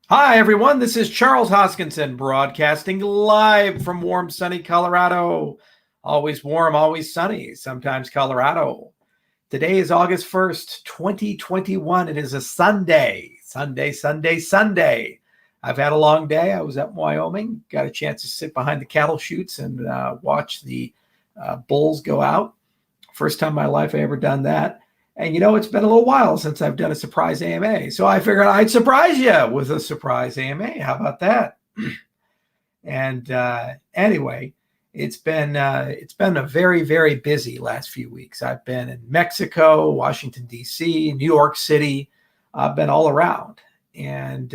Hi, everyone. This is Charles Hoskinson broadcasting live from warm, sunny Colorado. Always warm, always sunny, sometimes Colorado. Today is August 1st, 2021. It is a Sunday. Sunday. I've had a long day. I was up in Wyoming, got a chance to sit behind the cattle chutes and watch the bulls go out. First time in my life I ever done that. And it's been a little while since I've done a surprise AMA. So I figured I'd surprise you with a surprise AMA. How about that? And anyway, it's been a very, very busy last few weeks. I've been in Mexico, Washington, D.C., New York City. I've been all around. And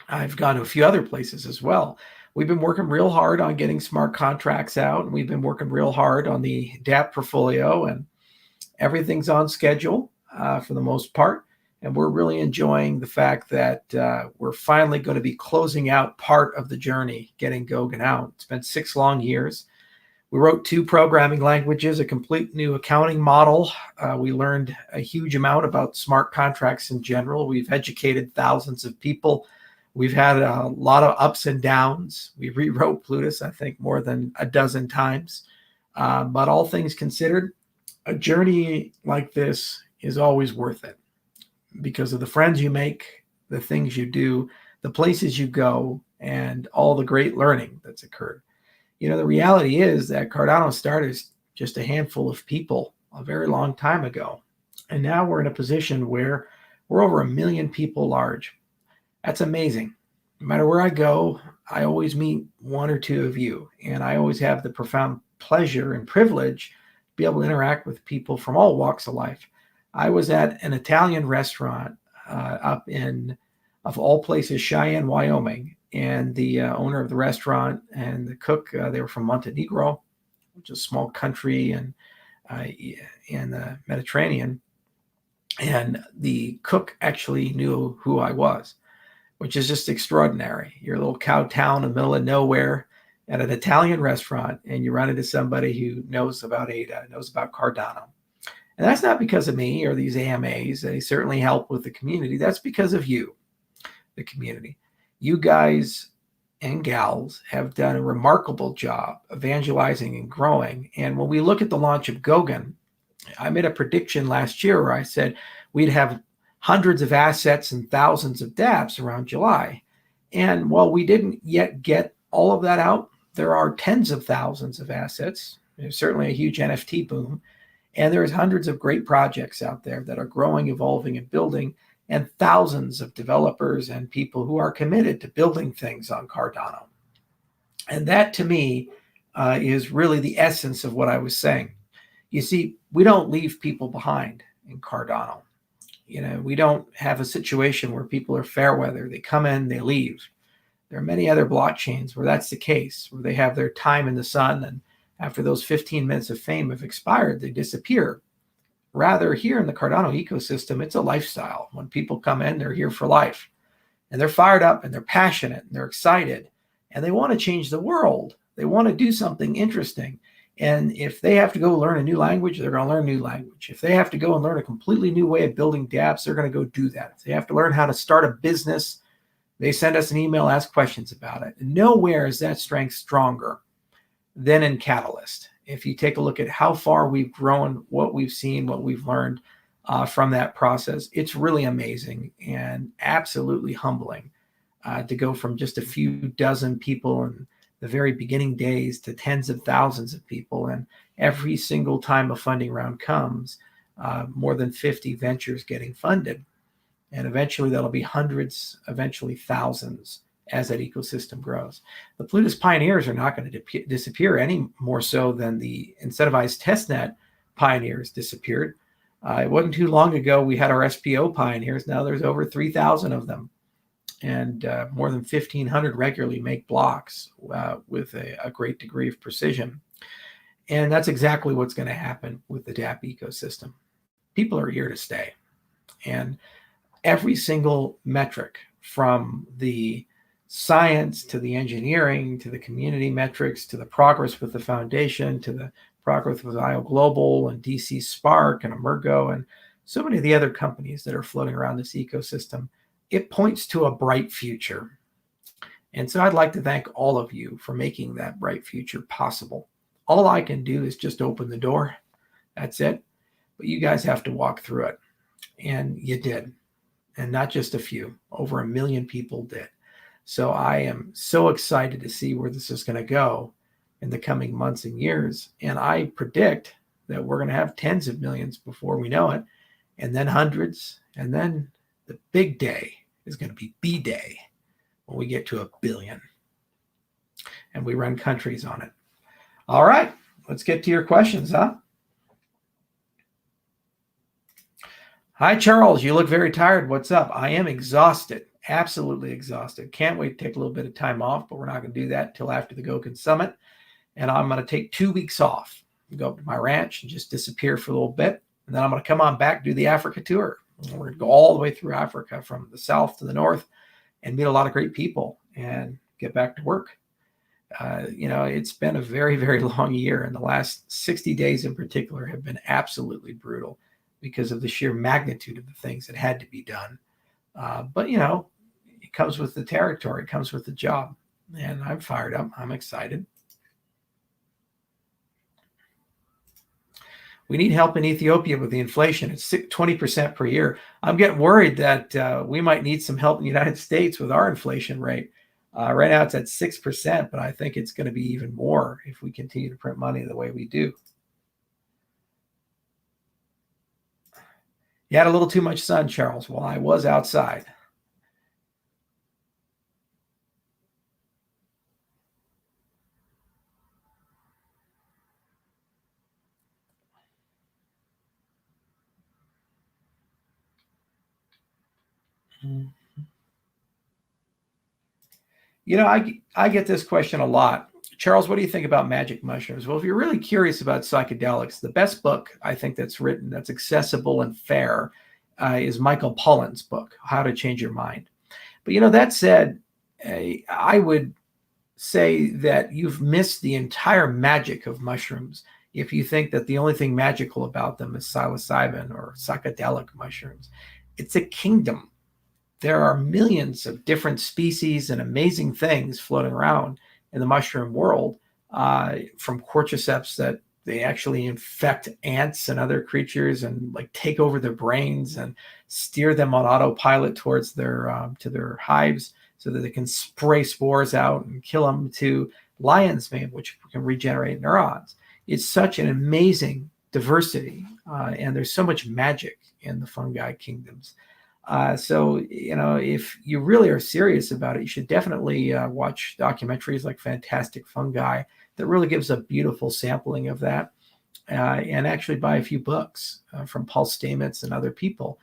I've gone to a few other places as well. We've been working real hard on getting smart contracts out. And we've been working real hard on the DApp portfolio, and everything's on schedule for the most part, and we're really enjoying the fact that we're finally going to be closing out part of the journey, getting Goguen out. It's been 6 long years. We wrote 2 programming languages, a complete new accounting model. We learned a huge amount about smart contracts in general. We've educated thousands of people. We've had a lot of ups and downs. We rewrote Plutus, I think, more than a dozen times. But all things considered, a journey like this is always worth it because of the friends you make, the things you do, the places you go, and all the great learning that's occurred. The reality is that Cardano started as just a handful of people a very long time ago. And now we're in a position where we're over 1 million people large. That's amazing. No matter where I go, I always meet 1 or 2 of you. And I always have the profound pleasure and privilege be able to interact with people from all walks of life. I was at an Italian restaurant up in, of all places, Cheyenne, Wyoming, and the owner of the restaurant and the cook, they were from Montenegro, which is a small country in the Mediterranean. And the cook actually knew who I was, which is just extraordinary. You're a little cow town in the middle of nowhere at an Italian restaurant, and you run into somebody who knows about ADA, knows about Cardano. And that's not because of me or these AMAs. They certainly help with the community. That's because of you, the community. You guys and gals have done a remarkable job evangelizing and growing. And when we look at the launch of Goguen, I made a prediction last year where I said we'd have hundreds of assets and thousands of dApps around July. And while we didn't yet get all of that out, there are tens of thousands of assets. There's certainly a huge NFT boom. And there's hundreds of great projects out there that are growing, evolving, and building, and thousands of developers and people who are committed to building things on Cardano. And that, to me, is really the essence of what I was saying. You see, we don't leave people behind in Cardano. We don't have a situation where people are fair weather. They come in, they leave. There are many other blockchains where that's the case, where they have their time in the sun, and after those 15 minutes of fame have expired, they disappear. Rather, here in the Cardano ecosystem, it's a lifestyle. When people come in, they're here for life. And they're fired up, and they're passionate, and they're excited, and they want to change the world. They want to do something interesting. And if they have to go learn a new language, they're going to learn a new language. If they have to go and learn a completely new way of building dApps, they're going to go do that. If they have to learn how to start a business, they send us an email, ask questions about it. Nowhere is that strength stronger than in Catalyst. If you take a look at how far we've grown, what we've seen, what we've learned from that process, it's really amazing and absolutely humbling to go from just a few dozen people in the very beginning days to tens of thousands of people. And every single time a funding round comes, more than 50 ventures getting funded. And eventually that'll be hundreds, eventually thousands as that ecosystem grows. The Plutus pioneers are not going to disappear any more so than the incentivized testnet pioneers disappeared. It wasn't too long ago we had our SPO pioneers. Now there's over 3,000 of them. And more than 1,500 regularly make blocks with a great degree of precision. And that's exactly what's going to happen with the dApp ecosystem. People are here to stay. And every single metric, from the science to the engineering to the community metrics to the progress with the foundation to the progress with IO Global and DC Spark and Ergo and so many of the other companies that are floating around this ecosystem, it points to a bright future. And so I'd like to thank all of you for making that bright future possible. All I can do is just open the door. That's it. But you guys have to walk through it. And you did. And not just a few. Over 1 million people did. So I am so excited to see where this is going to go in the coming months and years. And I predict that we're going to have tens of millions before we know it, and then hundreds. And then the big day is going to be B-Day when we get to 1 billion. And we run countries on it. All right, let's get to your questions, huh? Hi, Charles. You look very tired. What's up? I am exhausted. Absolutely exhausted. Can't wait to take a little bit of time off, but we're not going to do that until after the Gokin Summit. And I'm going to take 2 weeks off and go up to my ranch and just disappear for a little bit. And then I'm going to come on back, do the Africa tour. And we're going to go all the way through Africa from the south to the north and meet a lot of great people and get back to work. It's been a very, very long year. And the last 60 days in particular have been absolutely brutal because of the sheer magnitude of the things that had to be done. But it comes with the territory, it comes with the job. And I'm fired up. I'm excited. We need help in Ethiopia with the inflation. It's 20% per year. I'm getting worried that we might need some help in the United States with our inflation rate. Right now it's at 6%, but I think it's going to be even more if we continue to print money the way we do. You had a little too much sun, Charles. Well, I was outside. I get this question a lot. Charles, what do you think about magic mushrooms? Well, if you're really curious about psychedelics, the best book I think that's written that's accessible and fair is Michael Pollan's book, How to Change Your Mind. But that said, I would say that you've missed the entire magic of mushrooms if you think that the only thing magical about them is psilocybin or psychedelic mushrooms. It's a kingdom. There are millions of different species and amazing things floating around in the mushroom world, from cordyceps that they actually infect ants and other creatures and like take over their brains and steer them on autopilot towards their to their hives so that they can spray spores out and kill them, to lion's mane, which can regenerate neurons. It's such an amazing diversity, and there's so much magic in the fungi kingdoms. So if you really are serious about it, you should definitely watch documentaries like Fantastic Fungi that really gives a beautiful sampling of that, and actually buy a few books from Paul Stamets and other people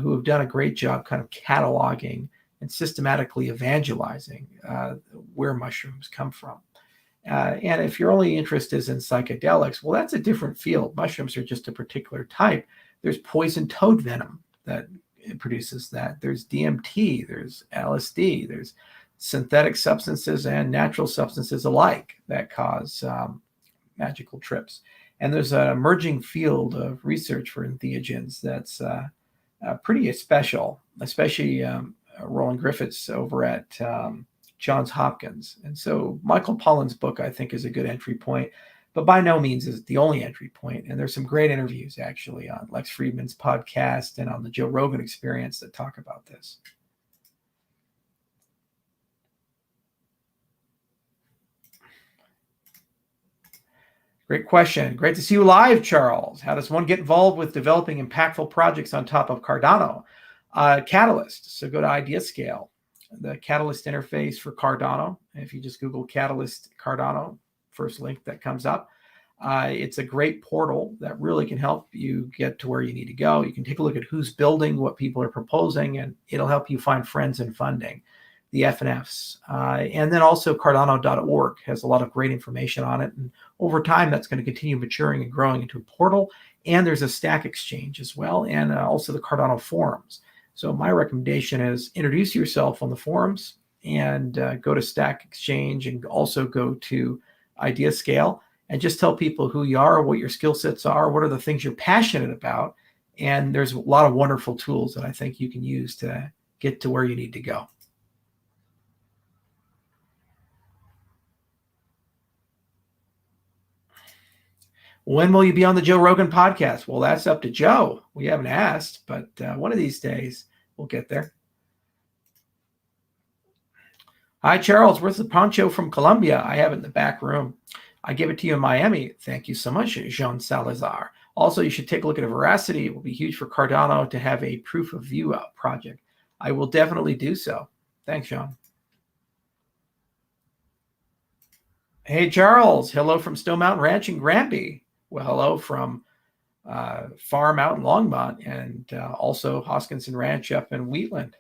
who have done a great job kind of cataloging and systematically evangelizing where mushrooms come from. And if your only interest is in psychedelics, well, that's a different field. Mushrooms are just a particular type. There's poison toad venom that it produces that. There's DMT, there's LSD, there's synthetic substances and natural substances alike that cause magical trips. And there's an emerging field of research for entheogens that's pretty special, especially Roland Griffiths over at Johns Hopkins. And so Michael Pollan's book, I think, is a good entry point, but by no means is it the only entry point. And there's some great interviews actually on Lex Friedman's podcast and on the Joe Rogan Experience that talk about this. Great question. Great to see you live, Charles. How does one get involved with developing impactful projects on top of Cardano? Catalyst. So go to IdeaScale, the Catalyst interface for Cardano. If you just Google Catalyst Cardano, first link that comes up. It's a great portal that really can help you get to where you need to go. You can take a look at who's building, what people are proposing, and it'll help you find friends and funding, the FNFs. And then also Cardano.org has a lot of great information on it. And over time, that's going to continue maturing and growing into a portal. And there's a Stack Exchange as well, and also the Cardano forums. So my recommendation is introduce yourself on the forums and go to Stack Exchange, and also go to IdeaScale, and just tell people who you are, what your skill sets are, what are the things you're passionate about. And there's a lot of wonderful tools that I think you can use to get to where you need to go. When will you be on the Joe Rogan podcast? Well, that's up to Joe. We haven't asked, but one of these days we'll get there. Hi, Charles. Where's the poncho from Colombia? I have it in the back room. I give it to you in Miami. Thank you so much, Jean Salazar. Also, you should take a look at Veracity. It will be huge for Cardano to have a proof of view project. I will definitely do so. Thanks, Jean. Hey, Charles. Hello from Stone Mountain Ranch in Granby. Well, hello from farm out in Longmont, and also Hoskinson Ranch up in Wheatland.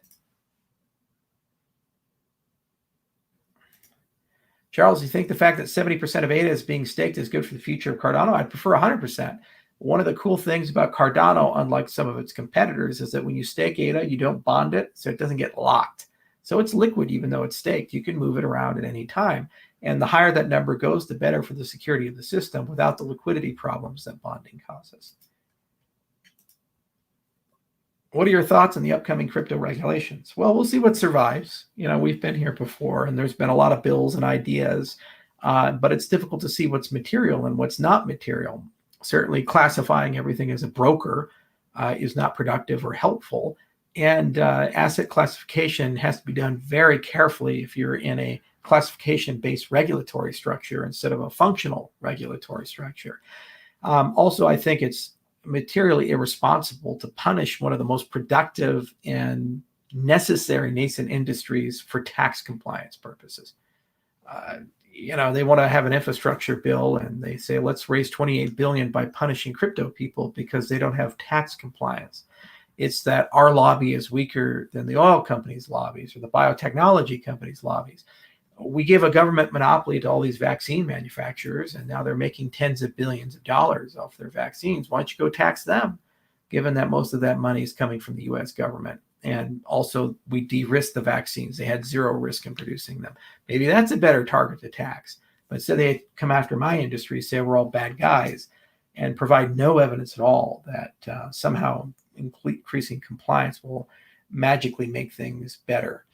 Charles, you think the fact that 70% of ADA is being staked is good for the future of Cardano? I'd prefer 100%. One of the cool things about Cardano, unlike some of its competitors, is that when you stake ADA, you don't bond it, so it doesn't get locked. So it's liquid, even though it's staked. You can move it around at any time. And the higher that number goes, the better for the security of the system without the liquidity problems that bonding causes. What are your thoughts on the upcoming crypto regulations? Well, we'll see what survives. You know, we've been here before, and there's been a lot of bills and ideas, but it's difficult to see what's material and what's not material. Certainly classifying everything as a broker is not productive or helpful. And asset classification has to be done very carefully if you're in a classification-based regulatory structure instead of a functional regulatory structure. Also, I think it's materially irresponsible to punish one of the most productive and necessary nascent industries for tax compliance purposes. You know, they want to have an infrastructure bill, and they say, let's raise 28 billion by punishing crypto people because they don't have tax compliance. It's that our lobby is weaker than the oil companies' lobbies or the biotechnology companies' lobbies. We give a government monopoly to all these vaccine manufacturers, and now they're making tens of billions of dollars off their vaccines. Why don't you go tax them, given that most of that money is coming from the U.S. government? And also, we de-risk the vaccines. They had zero risk in producing them. Maybe that's a better target to tax. But instead, they come after my industry, say we're all bad guys, and provide no evidence at all that somehow increasing compliance will magically make things better.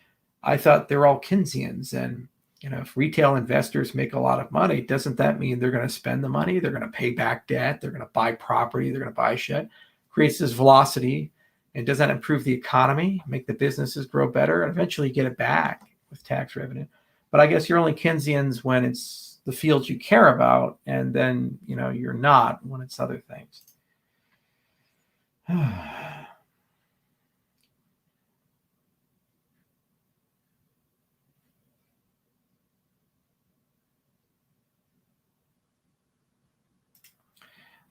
I thought they're all Keynesians, and you know, if retail investors make a lot of money, doesn't that mean they're going to spend the money? They're going to pay back debt. They're going to buy property. They're going to buy shit. Creates this velocity, and does that improve the economy, make the businesses grow better, and eventually you get it back with tax revenue. But I guess you're only Keynesians when it's the fields you care about, and then you know you're not when it's other things.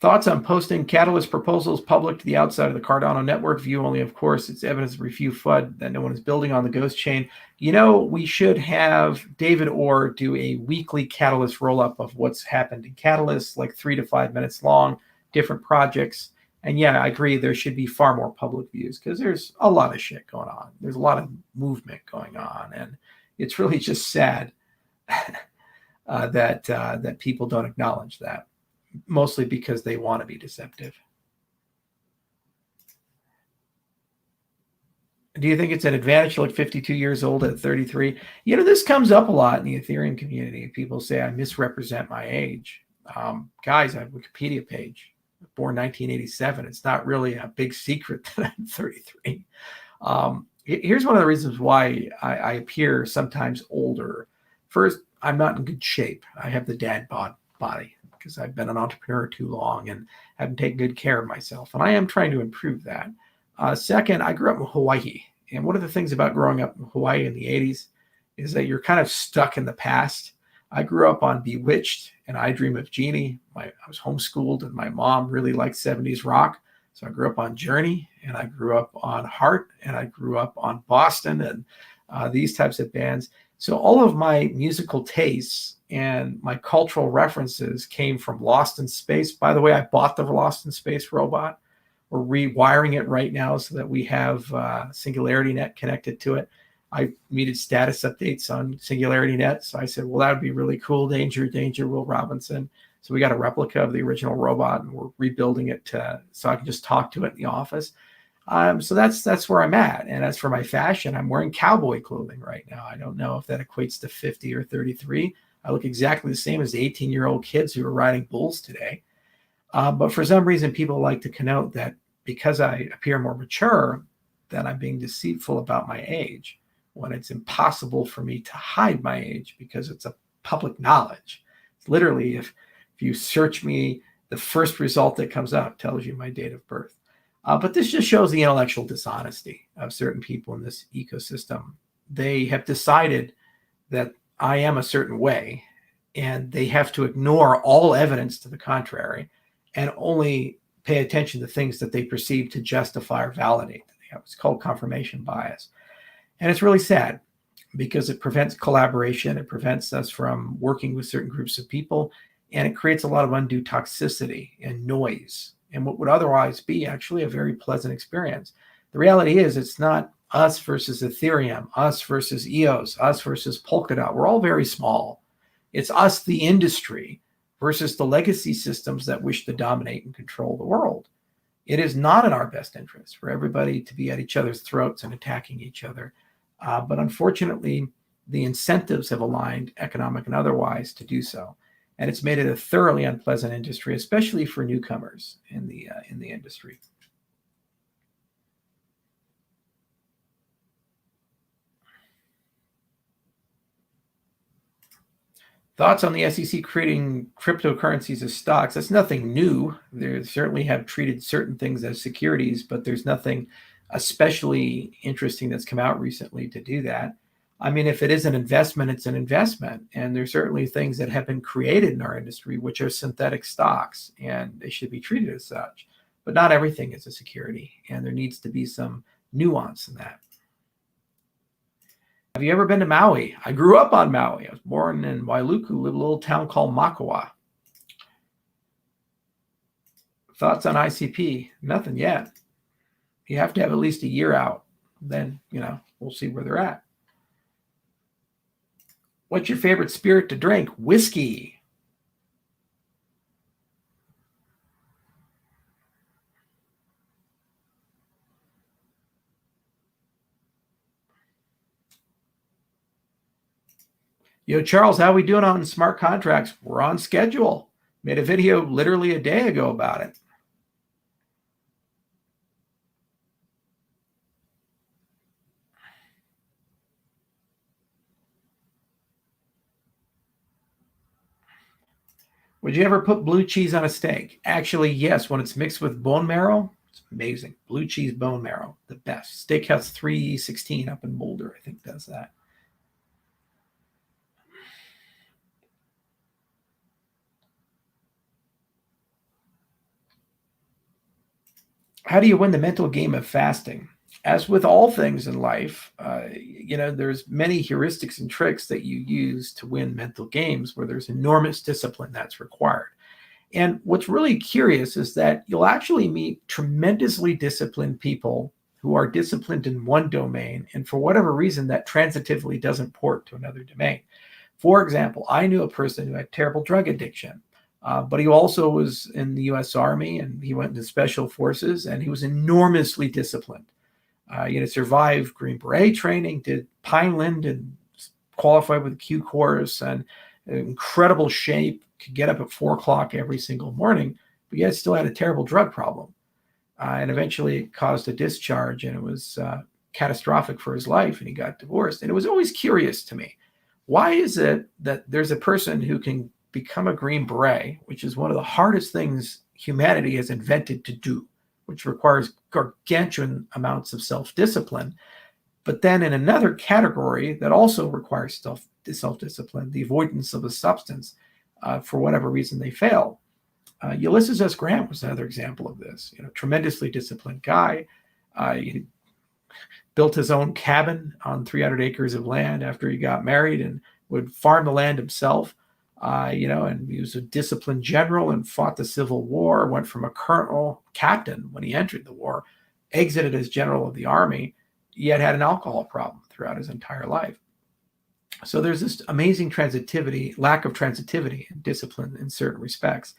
Thoughts on posting Catalyst proposals public to the outside of the Cardano network? View only, of course. It's evidence of refute FUD that no one is building on the ghost chain. You know, we should have David Orr do a weekly Catalyst roll-up of what's happened in Catalyst, like 3 to 5 minutes long, different projects. And yeah, I agree, there should be far more public views because there's a lot of shit going on. There's a lot of movement going on. And it's really just sad that people don't acknowledge that. Mostly because they want to be deceptive. Do you think it's an advantage to look 52 years old at 33? You know, this comes up a lot in the Ethereum community. People say I misrepresent my age. Guys, I have a Wikipedia page. Born 1987. It's not really a big secret that I'm 33. Here's one of the reasons why I appear sometimes older. First, I'm not in good shape. I have the dad bod body, because I've been an entrepreneur too long and haven't taken good care of myself. And I am trying to improve that. Second, I grew up in Hawaii. And one of the things about growing up in Hawaii in the 80s is that you're kind of stuck in the past. I grew up on Bewitched and I Dream of Jeannie. I was homeschooled, and my mom really liked 70s rock. So I grew up on Journey, and I grew up on Heart, and I grew up on Boston and these types of bands. So all of my musical tastes and my cultural references came from Lost in Space. By the way, I bought the Lost in Space robot. We're rewiring it right now so that we have Singularity Net connected to it. I needed status updates on Singularity Net. So I said, well, that would be really cool. Danger, danger, Will Robinson. So we got a replica of the original robot, and we're rebuilding it so I can just talk to it in the office. So that's where I'm at. And as for my fashion, I'm wearing cowboy clothing right now. I don't know if that equates to 50 or 33. I look exactly the same as the 18-year-old kids who are riding bulls today. But for some reason, people like to connote that because I appear more mature, that I'm being deceitful about my age, when it's impossible for me to hide my age because it's a public knowledge. It's literally, if you search me, the first result that comes up tells you my date of birth. But this just shows the intellectual dishonesty of certain people in this ecosystem. They have decided that I am a certain way, and they have to ignore all evidence to the contrary and only pay attention to things that they perceive to justify or validate. It's called confirmation bias. And it's really sad because it prevents collaboration. It prevents us from working with certain groups of people, and it creates a lot of undue toxicity and noise and what would otherwise be actually a very pleasant experience. The reality is it's not us versus Ethereum, us versus EOS, us versus Polkadot. We're all very small. It's us, the industry, versus the legacy systems that wish to dominate and control the world. It is not in our best interest for everybody to be at each other's throats and attacking each other. But unfortunately, the incentives have aligned, economic and otherwise, to do so. And it's made it a thoroughly unpleasant industry, especially for newcomers in the industry. Thoughts on the SEC creating cryptocurrencies as stocks? That's nothing new. They certainly have treated certain things as securities, but there's nothing especially interesting that's come out recently to do that. I mean, if it is an investment, it's an investment. And there's certainly things that have been created in our industry, which are synthetic stocks, and they should be treated as such. But not everything is a security, and there needs to be some nuance in that. Have you ever been to Maui? I grew up on Maui. I was born in Wailuku, a little town called Makua. Thoughts on ICP? Nothing yet. You have to have at least a year out. Then, we'll see where they're at. What's your favorite spirit to drink? Whiskey. Yo, Charles, how are we doing on smart contracts? We're on schedule. Made a video literally a day ago about it. Would you ever put blue cheese on a steak? Actually, yes. When it's mixed with bone marrow, it's amazing. Blue cheese bone marrow, the best. Steakhouse 316 up in Boulder, I think, does that. How do you win the mental game of fasting? As with all things in life, there's many heuristics and tricks that you use to win mental games where there's enormous discipline that's required. And what's really curious is that you'll actually meet tremendously disciplined people who are disciplined in one domain, and for whatever reason, that transitively doesn't port to another domain. For example, I knew a person who had terrible drug addiction, but he also was in the U.S. Army, and he went into special forces, and he was enormously disciplined. Survived Green Beret training, did Pineland, and qualified with the Q course, and incredible shape, could get up at 4 o'clock every single morning, but yet still had a terrible drug problem. And eventually it caused a discharge, and it was catastrophic for his life, and he got divorced. And it was always curious to me, why is it that there's a person who can become a Green Beret, which is one of the hardest things humanity has invented to do, which requires gargantuan amounts of self-discipline, but then in another category that also requires self-discipline, the avoidance of a substance, for whatever reason they fail. Ulysses S. Grant was another example of this. Tremendously disciplined guy. He built his own cabin on 300 acres of land after he got married and would farm the land himself. And he was a disciplined general and fought the Civil War, went from a colonel captain when he entered the war, exited as general of the army, yet had an alcohol problem throughout his entire life. So there's this amazing lack of transitivity and discipline in certain respects.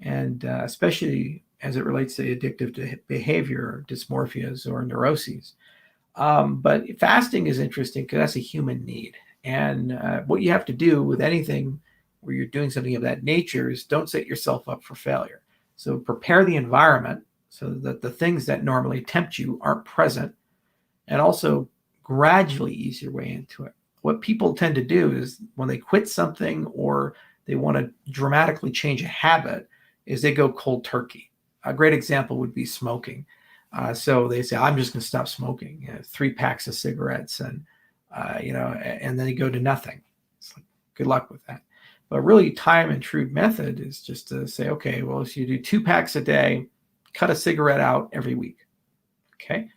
And especially as it relates to addictive behavior, dysmorphias, or neuroses. But fasting is interesting because that's a human need. And what you have to do with anything where you're doing something of that nature is don't set yourself up for failure. So prepare the environment so that the things that normally tempt you aren't present, and also gradually ease your way into it. What people tend to do is when they quit something or they want to dramatically change a habit is they go cold turkey. A great example would be smoking. So they say, I'm just going to stop smoking, 3 packs of cigarettes, and and then they go to nothing. It's like, good luck with that. But really, time and true method is just to say, okay, well, if you do 2 packs a day, cut a cigarette out every week. Okay.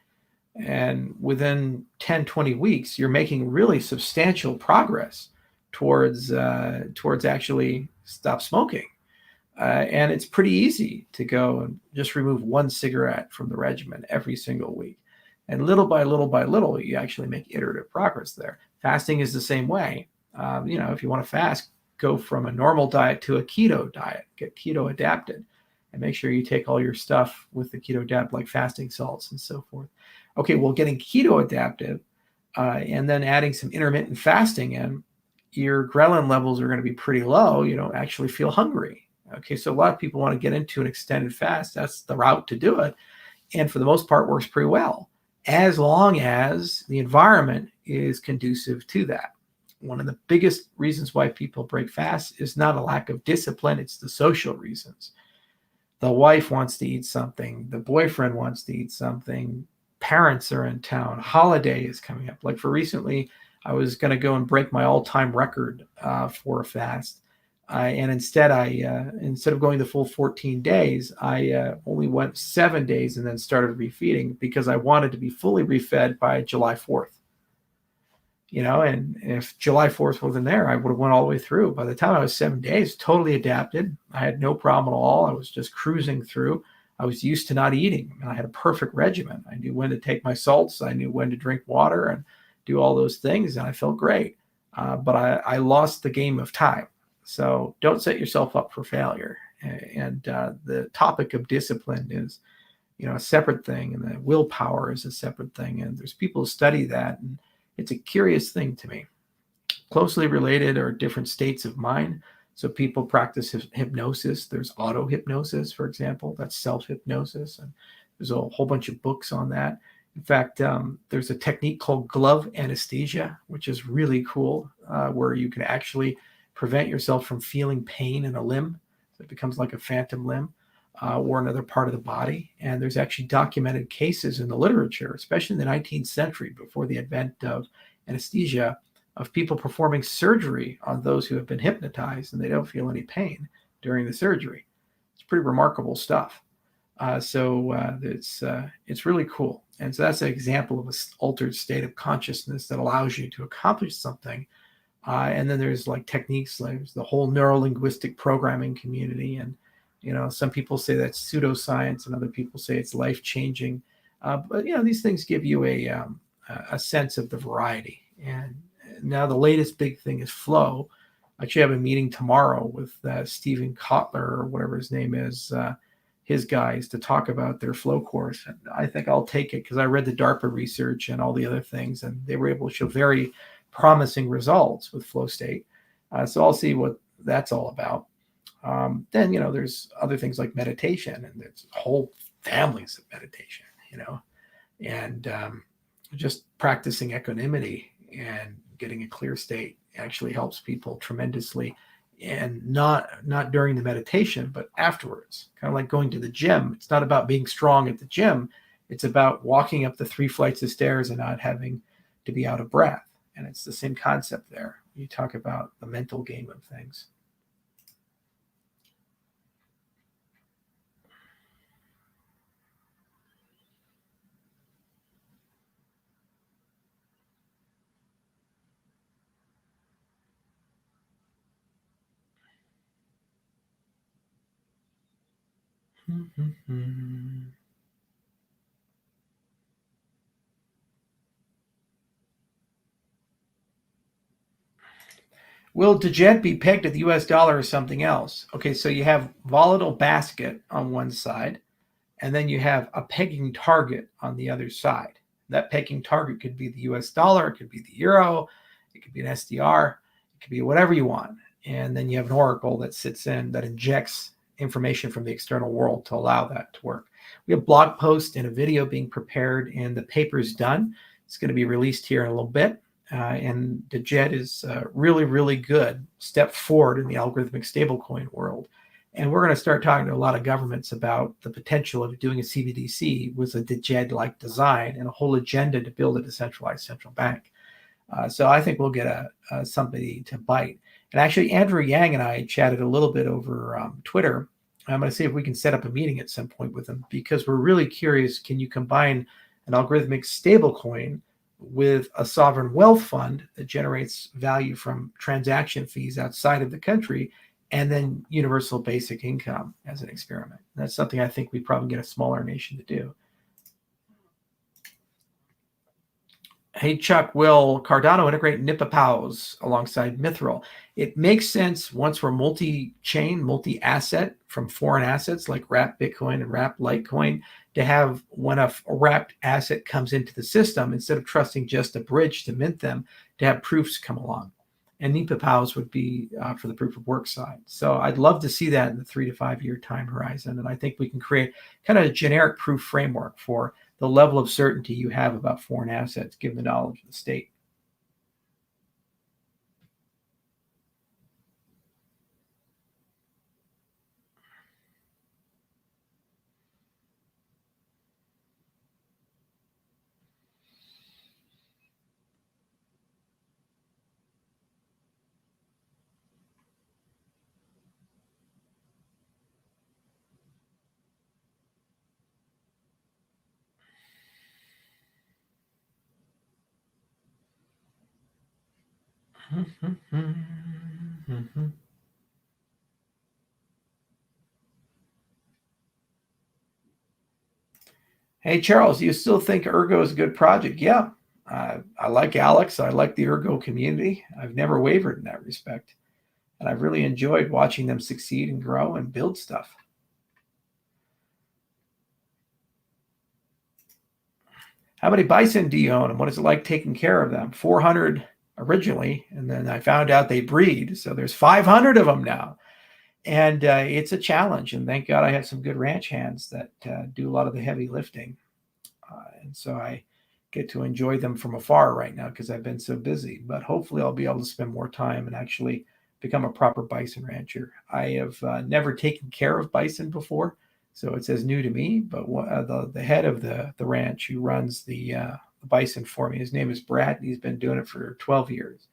And within 10, 20 weeks, you're making really substantial progress towards actually stop smoking. And it's pretty easy to go and just remove 1 cigarette from the regimen every single week. And little by little by little, you actually make iterative progress there. Fasting is the same way. If you want to fast, go from a normal diet to a keto diet, get keto adapted, and make sure you take all your stuff with the keto adapt, like fasting salts and so forth. Okay, well, getting keto adapted and then adding some intermittent fasting in, your ghrelin levels are going to be pretty low. You don't actually feel hungry. Okay, so a lot of people want to get into an extended fast. That's the route to do it. And for the most part, works pretty well, as long as the environment is conducive to that. One of the biggest reasons why people break fast is not a lack of discipline, it's the social reasons. The wife wants to eat something, the boyfriend wants to eat something, parents are in town, holiday is coming up. Like for recently, I was going to go and break my all-time record for a fast. And instead of going the full 14 days, I only went 7 days and then started refeeding because I wanted to be fully refed by July 4th. And if July 4th wasn't there, I would have went all the way through. By the time I was 7 days, totally adapted. I had no problem at all. I was just cruising through. I was used to not eating. I had a perfect regimen. I knew when to take my salts. I knew when to drink water and do all those things, and I felt great. But I lost the game of time. So don't set yourself up for failure. And the topic of discipline is, a separate thing, and the willpower is a separate thing. And there's people who study that, and it's a curious thing to me. Closely related are different states of mind. So people practice hypnosis. There's auto-hypnosis, for example. That's self-hypnosis. And there's a whole bunch of books on that. In fact, there's a technique called glove anesthesia, which is really cool, where you can actually prevent yourself from feeling pain in a limb. So it becomes like a phantom limb or another part of the body. And there's actually documented cases in the literature, especially in the 19th century, before the advent of anesthesia, of people performing surgery on those who have been hypnotized and they don't feel any pain during the surgery. It's pretty remarkable stuff. It's really cool. And so that's an example of an altered state of consciousness that allows you to accomplish something. And then there's like techniques, like the whole neuro-linguistic programming community. And, some people say that's pseudoscience and other people say it's life-changing. But these things give you a sense of the variety. And now the latest big thing is flow. I actually have a meeting tomorrow with Stephen Kotler, or whatever his name is, his guys, to talk about their flow course. And I think I'll take it because I read the DARPA research and all the other things, and they were able to show very promising results with flow state. So I'll see what that's all about. Then, there's other things like meditation, and there's whole families of meditation, and just practicing equanimity and getting a clear state actually helps people tremendously. And not during the meditation, but afterwards, kind of like going to the gym. It's not about being strong at the gym. It's about walking up the 3 flights of stairs and not having to be out of breath. And it's the same concept there. You talk about the mental game of things. Will Djed be pegged at the US dollar or something else? Okay, so you have volatile basket on one side, And then you have a pegging target on the other side. That pegging target could be the US dollar, it could be the euro, it could be an SDR, it could be whatever you want. And then you have an oracle that sits in, that injects information from the external world to allow that to work. We have blog posts and a video being prepared, and the paper's done. It's going to be released here in a little bit. And Djed is really, really good step forward in the algorithmic stablecoin world. And we're going to start talking to a lot of governments about the potential of doing a CBDC with a Djed-like design and a whole agenda to build a decentralized central bank. So I think we'll get somebody to bite. And actually, Andrew Yang and I chatted a little bit over Twitter. I'm going to see if we can set up a meeting at some point with him, because we're really curious, can you combine an algorithmic stablecoin with a sovereign wealth fund that generates value from transaction fees outside of the country, and then universal basic income as an experiment? And that's something I think we'd probably get a smaller nation to do. Hey, Chuck, will Cardano integrate NIPA-POWs alongside Mithril? It makes sense once we're multi-chain, multi-asset from foreign assets like wrapped Bitcoin and wrapped Litecoin, to have, when a wrapped asset comes into the system, instead of trusting just a bridge to mint them, to have proofs come along. And NIPA-POWs would be for the proof of work side. So I'd love to see that in the 3 to 5 year time horizon. And I think we can create kind of a generic proof framework for the level of certainty you have about foreign assets, given the knowledge of the state. Hey, Charles, do you still think Ergo is a good project? Yeah, I like Alex. I like the Ergo community. I've never wavered in that respect. And I've really enjoyed watching them succeed and grow and build stuff. How many bison do you own, and what is it like taking care of them? 400 originally, and then I found out they breed. So there's 500 of them now. And it's a challenge. And thank God I have some good ranch hands that do a lot of the heavy lifting. And so I get to enjoy them from afar right now because I've been so busy. But hopefully I'll be able to spend more time and actually become a proper bison rancher. I have never taken care of bison before, so it's as new to me. But the head of the ranch who runs the bison for me, his name is Brad. He's been doing it for 12 years.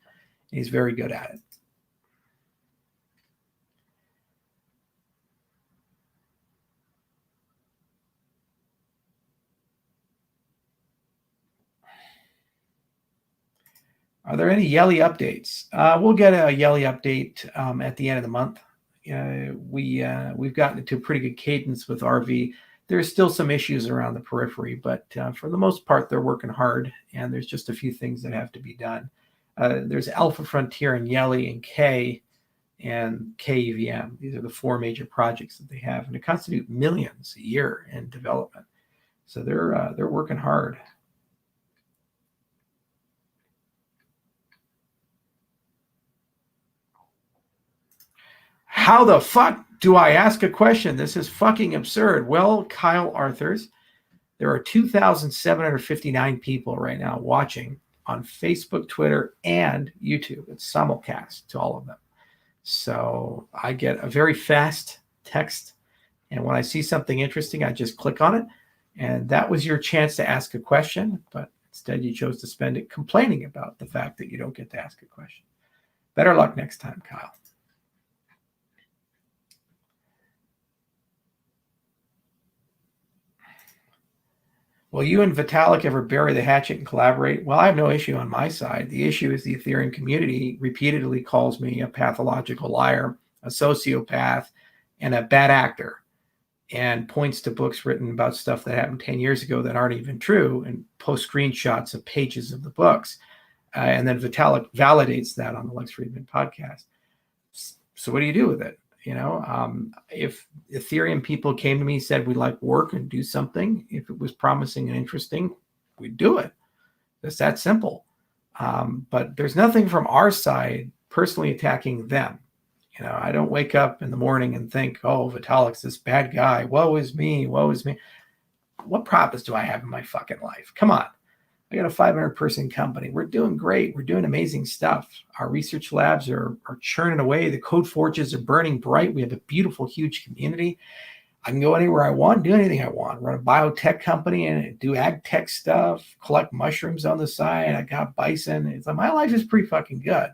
He's very good at it. Are there any Yelly updates? We'll get a Yelly update at the end of the month. We've gotten into a pretty good cadence with RV. There's still some issues around the periphery, but for the most part, they're working hard, and there's just a few things that have to be done. There's Alpha Frontier and Yelly and K and KEVM. These are the 4 major projects that they have, and they constitute millions a year in development. So they're working hard. How the fuck do I ask a question? This is fucking absurd. Well, Kyle Arthurs, there are 2,759 people right now watching on Facebook, Twitter, and YouTube. It's simulcast to all of them. So I get a very fast text, and when I see something interesting, I just click on it. And that was your chance to ask a question, but instead you chose to spend it complaining about the fact that you don't get to ask a question. Better luck next time, Kyle. Will you and Vitalik ever bury the hatchet and collaborate? Well, I have no issue on my side. The issue is the Ethereum community repeatedly calls me a pathological liar, a sociopath, and a bad actor, and points to books written about stuff that happened 10 years ago that aren't even true, and post screenshots of pages of the books. And then Vitalik validates that on the Lex Friedman podcast. So what do you do with it? If Ethereum people came to me and said we'd like work and do something, if it was promising and interesting, we'd do it. It's that simple. But there's nothing from our side personally attacking them. I don't wake up in the morning and think, oh, Vitalik's this bad guy. Woe is me. Woe is me. What profits do I have in my fucking life? Come on. I got a 500-person company. We're doing great. We're doing amazing stuff. Our research labs are churning away. The code forges are burning bright. We have a beautiful, huge community. I can go anywhere I want, do anything I want. Run a biotech company and do ag tech stuff, collect mushrooms on the side. I got bison. It's like, my life is pretty fucking good.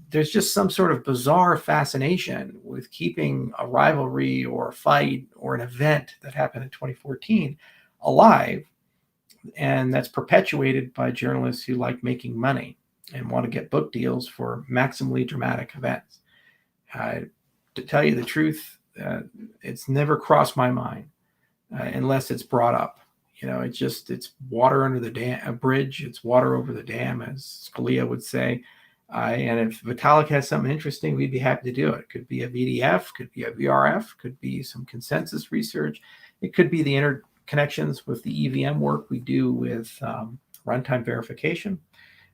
There's just some sort of bizarre fascination with keeping a rivalry or a fight or an event that happened in 2014 alive. And that's perpetuated by journalists who like making money and want to get book deals for maximally dramatic events. To tell you the truth, it's never crossed my mind unless it's brought up. It's water under the dam, a bridge. It's water over the dam, as Scalia would say. And if Vitalik has something interesting, we'd be happy to do it. It could be a VDF, could be a VRF, could be some consensus research. It could be the interconnections with the EVM work we do with runtime verification.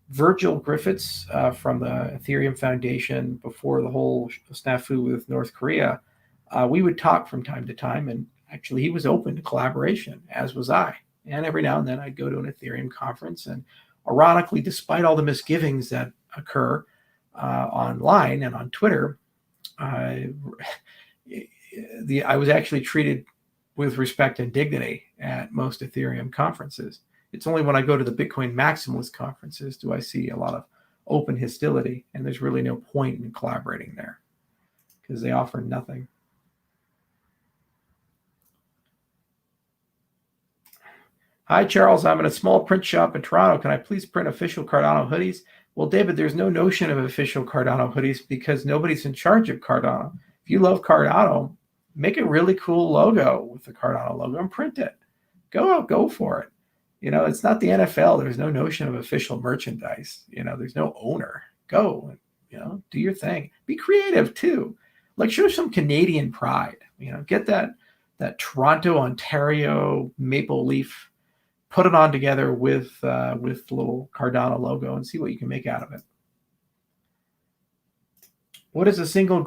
Virgil Griffiths from the Ethereum Foundation, before the whole snafu with North Korea, we would talk from time to time, and actually he was open to collaboration, as was I. And every now and then I'd go to an Ethereum conference, and ironically, despite all the misgivings that occur online and on Twitter, I was actually treated with respect and dignity at most Ethereum conferences. It's only when I go to the Bitcoin maximalist conferences do I see a lot of open hostility, and there's really no point in collaborating there because they offer nothing. Hi, Charles. I'm in a small print shop in Toronto. Can I please print official Cardano hoodies? Well, David, there's no notion of official Cardano hoodies because nobody's in charge of Cardano. If you love Cardano, make a really cool logo with the Cardano logo and print it. Go for it. It's not the NFL. There's no notion of official merchandise. There's no owner. Go, do your thing. Be creative too. Like, show some Canadian pride. Get that Toronto, Ontario maple leaf, put it on together with the little Cardano logo and see what you can make out of it. What is the single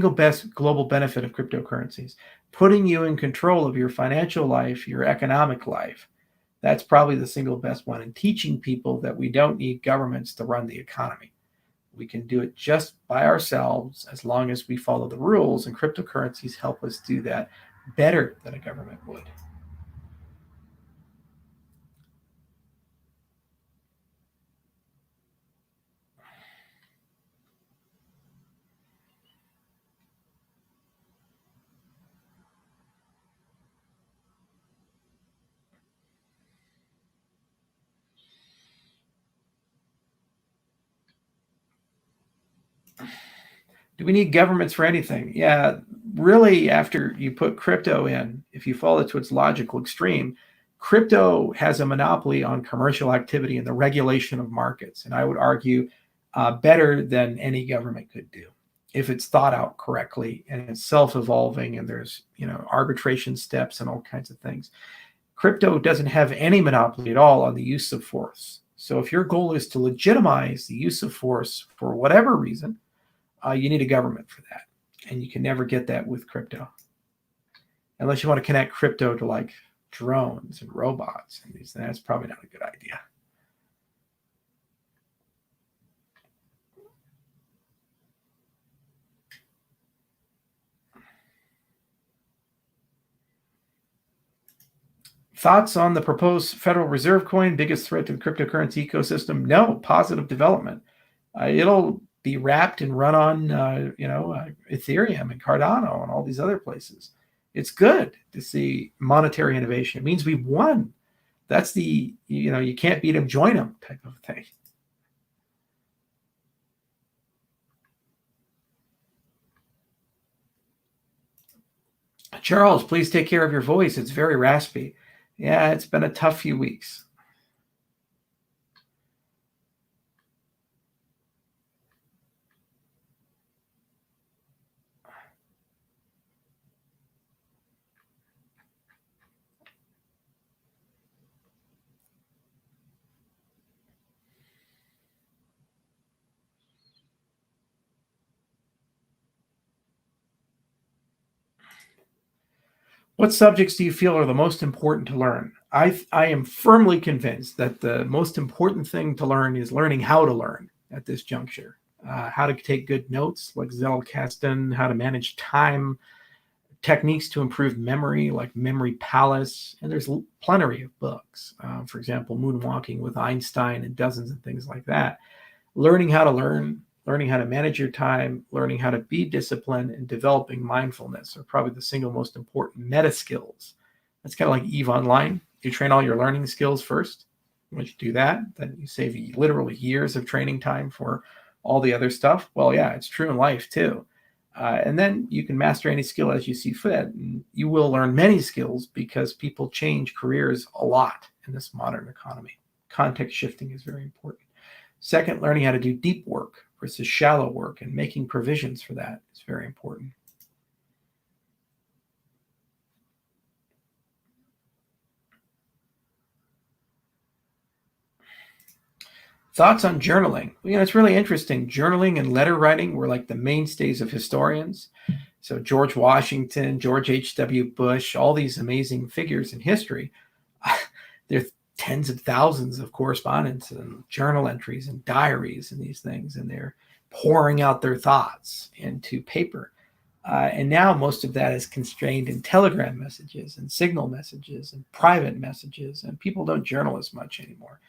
best global benefit of cryptocurrencies? Putting you in control of your financial life, your economic life. That's probably the single best one. And teaching people that we don't need governments to run the economy. We can do it just by ourselves as long as we follow the rules, and cryptocurrencies help us do that better than a government would. Do we need governments for anything? Yeah, really, after you put crypto in, if you follow it to its logical extreme, crypto has a monopoly on commercial activity and the regulation of markets. And I would argue better than any government could do if it's thought out correctly and it's self-evolving and there's arbitration steps and all kinds of things. Crypto doesn't have any monopoly at all on the use of force. So if your goal is to legitimize the use of force for whatever reason, you need a government for that. And you can never get that with crypto. Unless you want to connect crypto to like drones and robots. And that's probably not a good idea. Thoughts on the proposed Federal Reserve coin, biggest threat to the cryptocurrency ecosystem? No, positive development. It'll be wrapped and run on, Ethereum and Cardano and all these other places. It's good to see monetary innovation. It means we've won. That's the, you can't beat them, join them type of thing. Charles, please take care of your voice. It's very raspy. Yeah, it's been a tough few weeks. What subjects do you feel are the most important to learn? I am firmly convinced that the most important thing to learn is learning how to learn at this juncture. How to take good notes, like Zettelkasten, how to manage time, techniques to improve memory, like Memory Palace, and there's plenty of books. For example, Moonwalking with Einstein and dozens of things like that. Learning how to learn, learning how to manage your time, learning how to be disciplined, and developing mindfulness are probably the single most important meta skills. That's kind of like EVE Online. You train all your learning skills first. Once you do that, then you save literally years of training time for all the other stuff. Well, yeah, it's true in life too. And then you can master any skill as you see fit. And you will learn many skills because people change careers a lot in this modern economy. Context shifting is very important. Second, learning how to do deep work versus shallow work and making provisions for that is very important. Thoughts on journaling? Well, it's really interesting. Journaling and letter writing were like the mainstays of historians. So George Washington, George H.W. Bush, all these amazing figures in history, there are tens of thousands of correspondence and journal entries and diaries and these things, and they're pouring out their thoughts into paper. And now most of that is constrained in telegram messages and signal messages and private messages, and people don't journal as much anymore.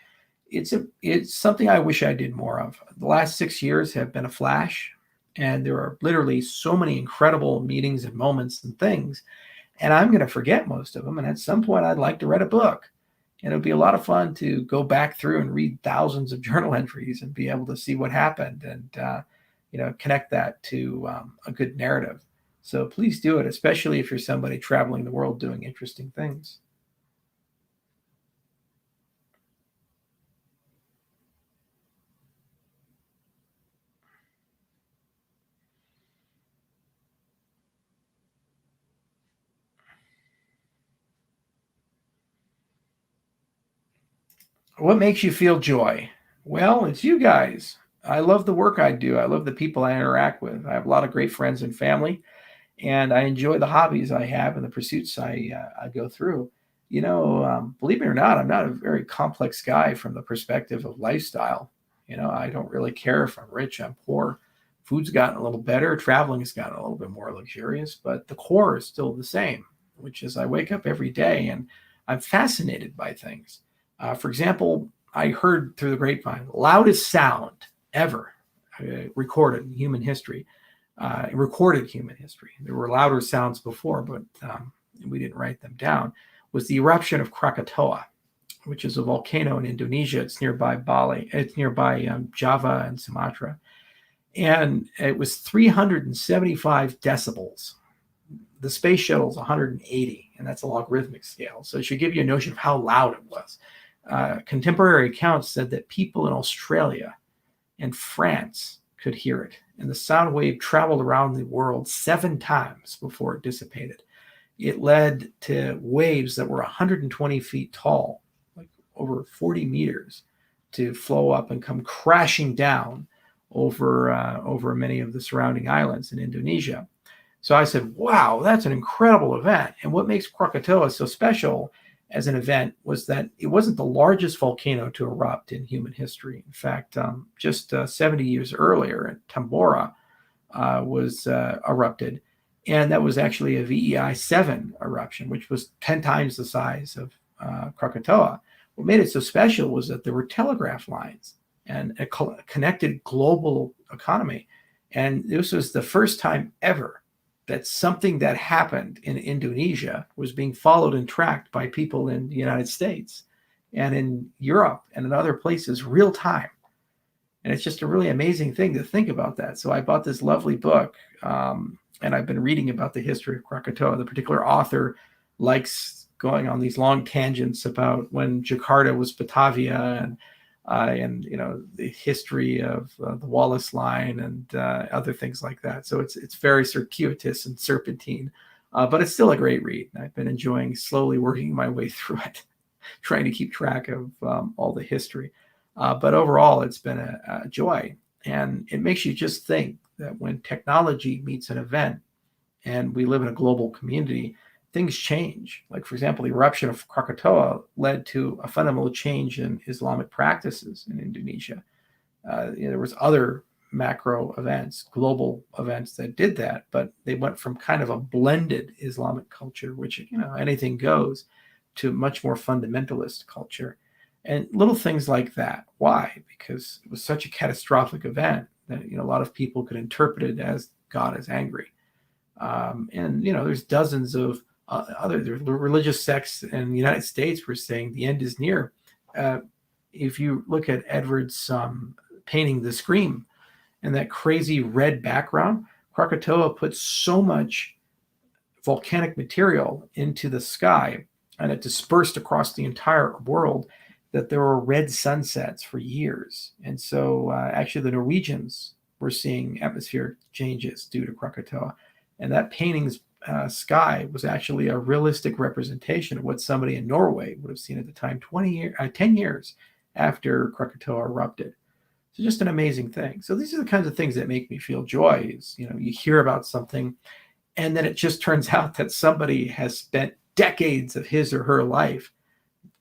It's something I wish I did more of. The last 6 years have been a flash, and there are literally so many incredible meetings and moments and things, and I'm going to forget most of them. And at some point, I'd like to write a book, and it would be a lot of fun to go back through and read thousands of journal entries and be able to see what happened and connect that to a good narrative. So please do it, especially if you're somebody traveling the world doing interesting things. What makes you feel joy? Well, it's you guys. I love the work I do. I love the people I interact with. I have a lot of great friends and family, and I enjoy the hobbies I have and the pursuits I go through. Believe it or not, I'm not a very complex guy from the perspective of lifestyle. I don't really care if I'm rich, I'm poor. Food's gotten a little better, traveling has gotten a little bit more luxurious, but the core is still the same, which is I wake up every day and I'm fascinated by things. For example, I heard through the grapevine, loudest sound ever recorded in human history. Recorded human history. There were louder sounds before, but we didn't write them down. Was the eruption of Krakatoa, which is a volcano in Indonesia. It's nearby Bali. It's nearby Java and Sumatra, and it was 375 decibels. The space shuttle is 180, and that's a logarithmic scale. So it should give you a notion of how loud it was. Contemporary accounts said that people in Australia and France could hear it, and the sound wave traveled around the world 7 times before it dissipated. It led to waves that were 120 feet tall, like over 40 meters, to flow up and come crashing down over many of the surrounding islands in Indonesia. So I said, wow, that's an incredible event. And what makes Krakatoa so special as an event was that it wasn't the largest volcano to erupt in human history. In fact, just 70 years earlier, Tambora was erupted, and that was actually a VEI 7 eruption, which was 10 times the size of Krakatoa. What made it so special was that there were telegraph lines and a connected global economy. And this was the first time ever that something that happened in Indonesia was being followed and tracked by people in the United States and in Europe and in other places real time. And it's just a really amazing thing to think about that. So I bought this lovely book, and I've been reading about the history of Krakatoa. The particular author likes going on these long tangents about when Jakarta was Batavia and the history of the Wallace Line and other things like that. So it's very circuitous and serpentine, but it's still a great read. I've been enjoying slowly working my way through it, trying to keep track of all the history. But overall, it's been a joy. And it makes you just think that when technology meets an event, and we live in a global community, things change. Like, for example, the eruption of Krakatoa led to a fundamental change in Islamic practices in Indonesia. There was other macro events, global events that did that, but they went from kind of a blended Islamic culture, which, anything goes, to much more fundamentalist culture. And little things like that. Why? Because it was such a catastrophic event that, a lot of people could interpret it as God is angry. And there's dozens of other religious sects in the United States were saying the end is near. If you look at Edwards' painting The Scream and that crazy red background, Krakatoa put so much volcanic material into the sky and it dispersed across the entire world that there were red sunsets for years. And so actually the Norwegians were seeing atmospheric changes due to Krakatoa. And that painting's sky was actually a realistic representation of what somebody in Norway would have seen at the time 10 years after Krakatoa erupted. So just an amazing thing. So these are the kinds of things that make me feel joy is, you hear about something and then it just turns out that somebody has spent decades of his or her life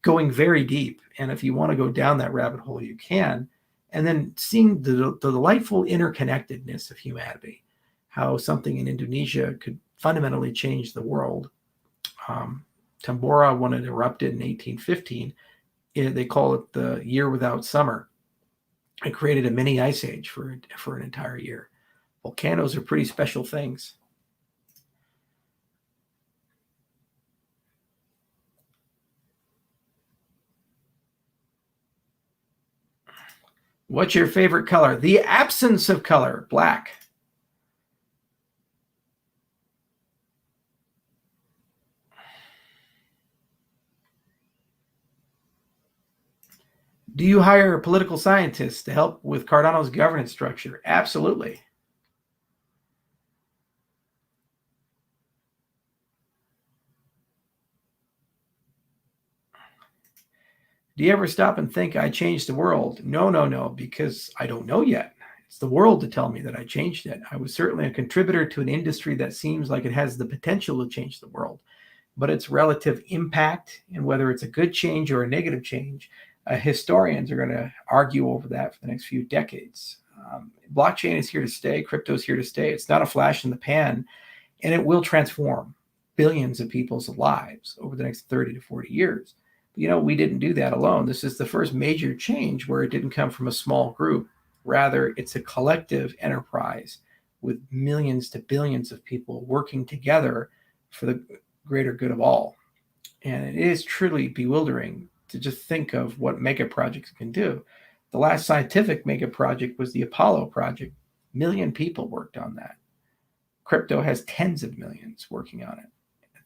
going very deep. And if you want to go down that rabbit hole, you can. And then seeing the delightful interconnectedness of humanity, how something in Indonesia could fundamentally change the world. Tambora, when it erupted in 1815, they call it the year without summer. It created a mini ice age for an entire year. Volcanoes are pretty special things. What's your favorite color? The absence of color, black. Do you hire political scientists to help with Cardano's governance structure? Absolutely. Do you ever stop and think I changed the world? No, because I don't know yet. It's the world to tell me that I changed it. I was certainly a contributor to an industry that seems like it has the potential to change the world, but its relative impact and whether it's a good change or a negative change, historians are going to argue over that for the next few decades. Blockchain is here to stay. Crypto is here to stay. It's not a flash in the pan, and it will transform billions of people's lives over the next 30 to 40 years. But, we didn't do that alone. This is the first major change where it didn't come from a small group. Rather, it's a collective enterprise with millions to billions of people working together for the greater good of all. And it is truly bewildering to just think of what mega projects can do. The last scientific mega project was the Apollo project. 1 million people worked on that. Crypto has tens of millions working on it.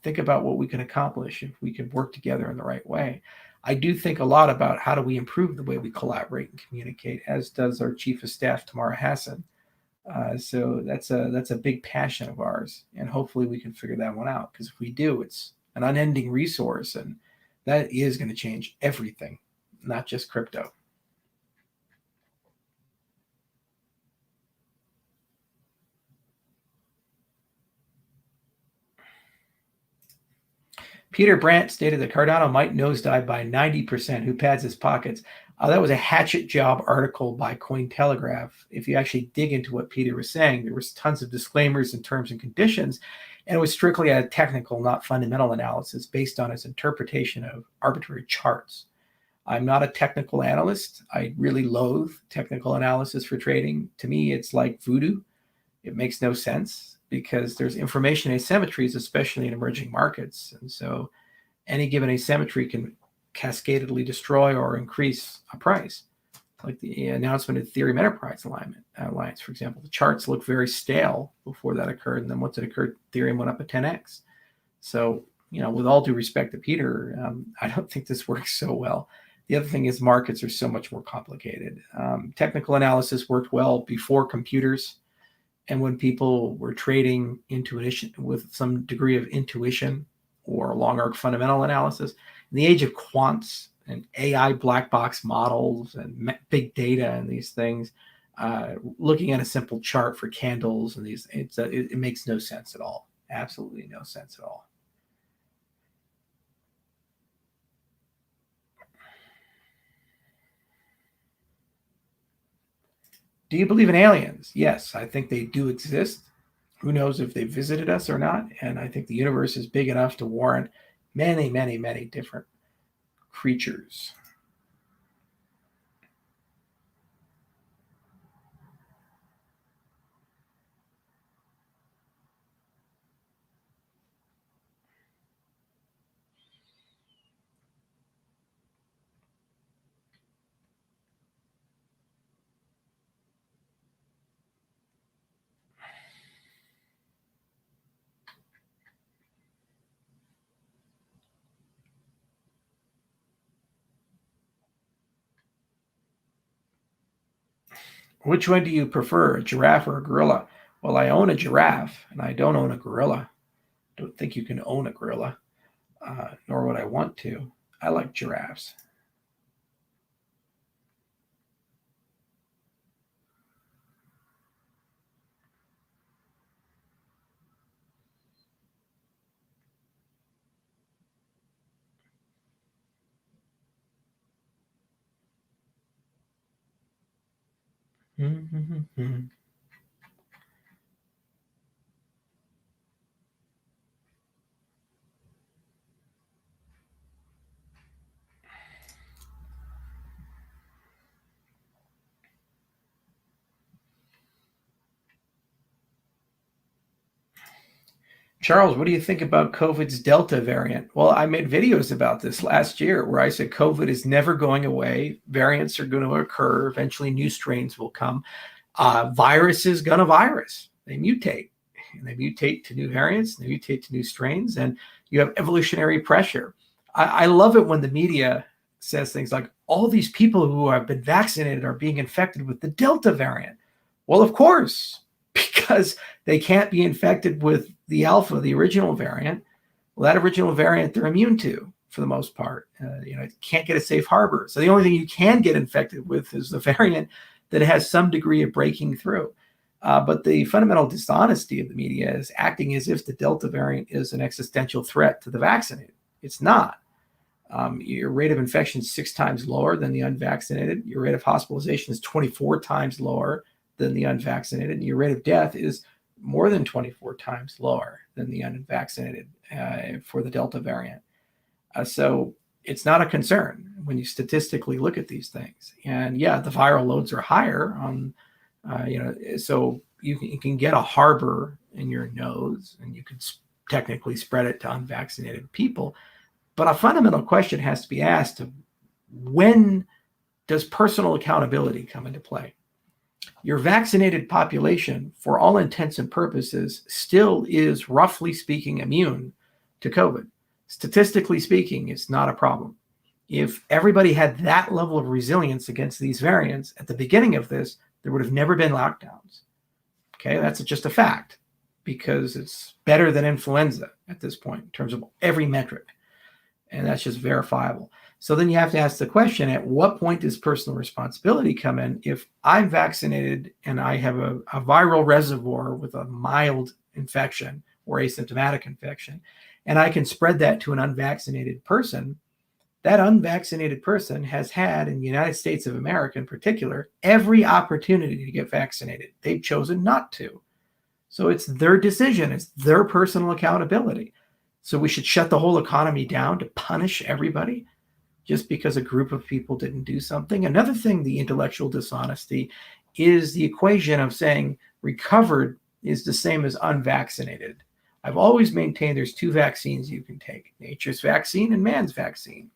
Think about what we can accomplish if we can work together in the right way. I do think a lot about how do we improve the way we collaborate and communicate, as does our Chief of Staff, Tamara Hassan. So that's a big passion of ours, and hopefully we can figure that one out, because if we do, it's an unending resource, and that is going to change everything, not just crypto. Peter Brandt stated that Cardano might nosedive by 90%. Who pads his pockets? That was a hatchet job article by Cointelegraph. If you actually dig into what Peter was saying, there was tons of disclaimers and terms and conditions, and it was strictly a technical, not fundamental analysis based on his interpretation of arbitrary charts. I'm not a technical analyst. I really loathe technical analysis for trading. To me, it's like voodoo. It makes no sense because there's information asymmetries, especially in emerging markets. And so any given asymmetry can cascadedly destroy or increase a price. Like the announcement of Ethereum Enterprise Alliance, for example. The charts look very stale before that occurred. And then once it occurred, Ethereum went up a 10x. So, with all due respect to Peter, I don't think this works so well. The other thing is markets are so much more complicated. Technical analysis worked well before computers. And when people were trading intuition with some degree of intuition or long arc fundamental analysis, in the age of quants and AI black box models and big data and these things, looking at a simple chart for candles and these, it makes no sense at all. Absolutely no sense at all. Do you believe in aliens? Yes, I think they do exist. Who knows if they visited us or not? And I think the universe is big enough to warrant many, many, many different creatures. Which one do you prefer, a giraffe or a gorilla? Well, I own a giraffe and I don't own a gorilla. I don't think you can own a gorilla, nor would I want to. I like giraffes. Mm-hmm. Charles, what do you think about COVID's Delta variant? Well, I made videos about this last year where I said COVID is never going away. Variants are going to occur. Eventually, new strains will come. Virus is going to virus. They mutate. And they mutate to new variants, they mutate to new strains, and you have evolutionary pressure. I love it when the media says things like, all these people who have been vaccinated are being infected with the Delta variant. Well, of course, because they can't be infected with the Alpha, the original variant. Well, that original variant they're immune to for the most part. Can't get a safe harbor. So the only thing you can get infected with is the variant that has some degree of breaking through. But the fundamental dishonesty of the media is acting as if the Delta variant is an existential threat to the vaccinated. It's not. Your rate of infection is 6 times lower than the unvaccinated. Your rate of hospitalization is 24 times lower than the unvaccinated. And your rate of death is more than 24 times lower than the unvaccinated for the Delta variant. So it's not a concern when you statistically look at these things. And yeah, the viral loads are higher on, so you can get a harbor in your nose and you can technically spread it to unvaccinated people. But a fundamental question has to be asked of, when does personal accountability come into play? Your vaccinated population, for all intents and purposes, still is, roughly speaking, immune to COVID. Statistically speaking, it's not a problem. If everybody had that level of resilience against these variants at the beginning of this, there would have never been lockdowns. Okay, that's just a fact, because it's better than influenza at this point in terms of every metric. And that's just verifiable. So then you have to ask the question, at what point does personal responsibility come in? If I'm vaccinated and I have a viral reservoir with a mild infection or asymptomatic infection, and I can spread that to an unvaccinated person, that unvaccinated person has had, in the United States of America in particular, every opportunity to get vaccinated. They've chosen not to. So it's their decision. It's their personal accountability. So we should shut the whole economy down to punish everybody just because a group of people didn't do something. Another thing, the intellectual dishonesty, is the equation of saying recovered is the same as unvaccinated. I've always maintained there's 2 vaccines you can take, nature's vaccine and man's vaccine.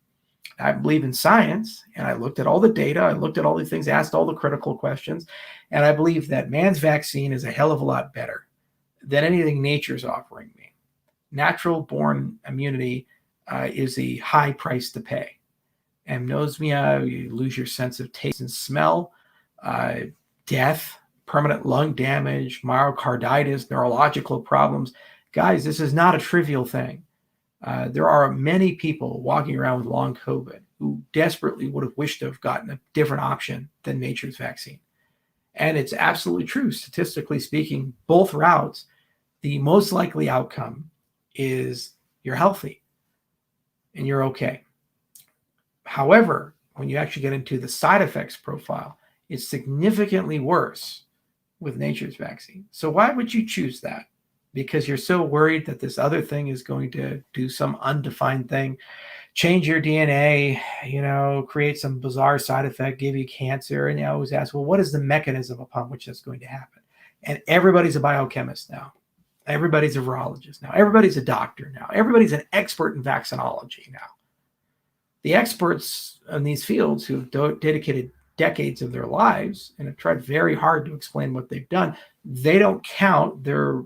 I believe in science, and I looked at all the data, I looked at all the things, asked all the critical questions, and I believe that man's vaccine is a hell of a lot better than anything nature's offering me. Natural born immunity is a high price to pay. Anosmia, you lose your sense of taste and smell, death, permanent lung damage, myocarditis, neurological problems. Guys, this is not a trivial thing. There are many people walking around with long COVID who desperately would have wished to have gotten a different option than nature's vaccine. And it's absolutely true. Statistically speaking, both routes, the most likely outcome is you're healthy and you're okay. However, when you actually get into the side effects profile, It's significantly worse with nature's vaccine. So why would you choose that? Because you're so worried that this other thing is going to do some undefined thing, change your DNA, create some bizarre side effect, give you cancer. And you always ask, well, what is the mechanism upon which that's going to happen? And everybody's a biochemist now. Everybody's a virologist now. Everybody's a doctor now. Everybody's an expert in vaccinology now. The experts in these fields who've dedicated decades of their lives and have tried very hard to explain what they've done, they don't count. They're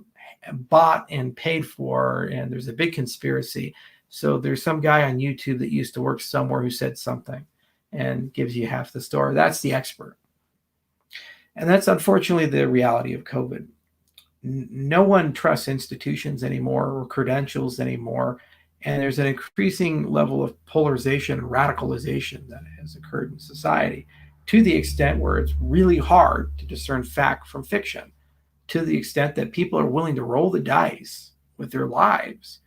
bought and paid for, and there's a big conspiracy. So there's some guy on YouTube that used to work somewhere who said something and gives you half the story. That's the expert. And that's unfortunately the reality of COVID. No one trusts institutions anymore or credentials anymore. And there's an increasing level of polarization and radicalization that has occurred in society, to the extent where it's really hard to discern fact from fiction, to the extent that people are willing to roll the dice with their lives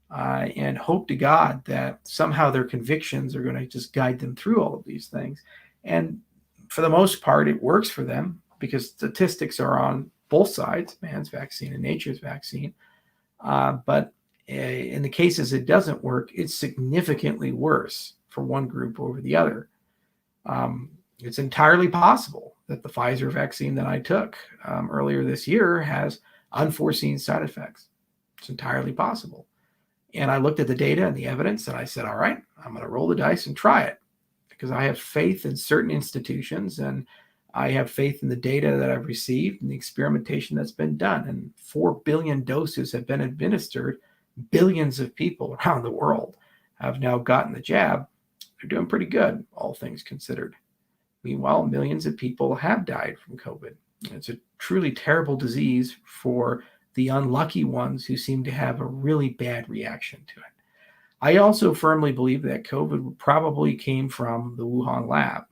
and hope to God that somehow their convictions are going to just guide them through all of these things. And for the most part, it works for them because statistics are on both sides, man's vaccine and nature's vaccine. But in the cases it doesn't work, it's significantly worse for one group over the other. It's entirely possible that the Pfizer vaccine that I took earlier this year has unforeseen side effects. It's entirely possible. And I looked at the data and the evidence and I said, all right, I'm going to roll the dice and try it because I have faith in certain institutions and I have faith in the data that I've received and the experimentation that's been done. And 4 billion doses have been administered. Billions of people around the world have now gotten the jab. They're doing pretty good, all things considered. Meanwhile, millions of people have died from COVID. It's a truly terrible disease for the unlucky ones who seem to have a really bad reaction to it. I also firmly believe that COVID probably came from the Wuhan lab.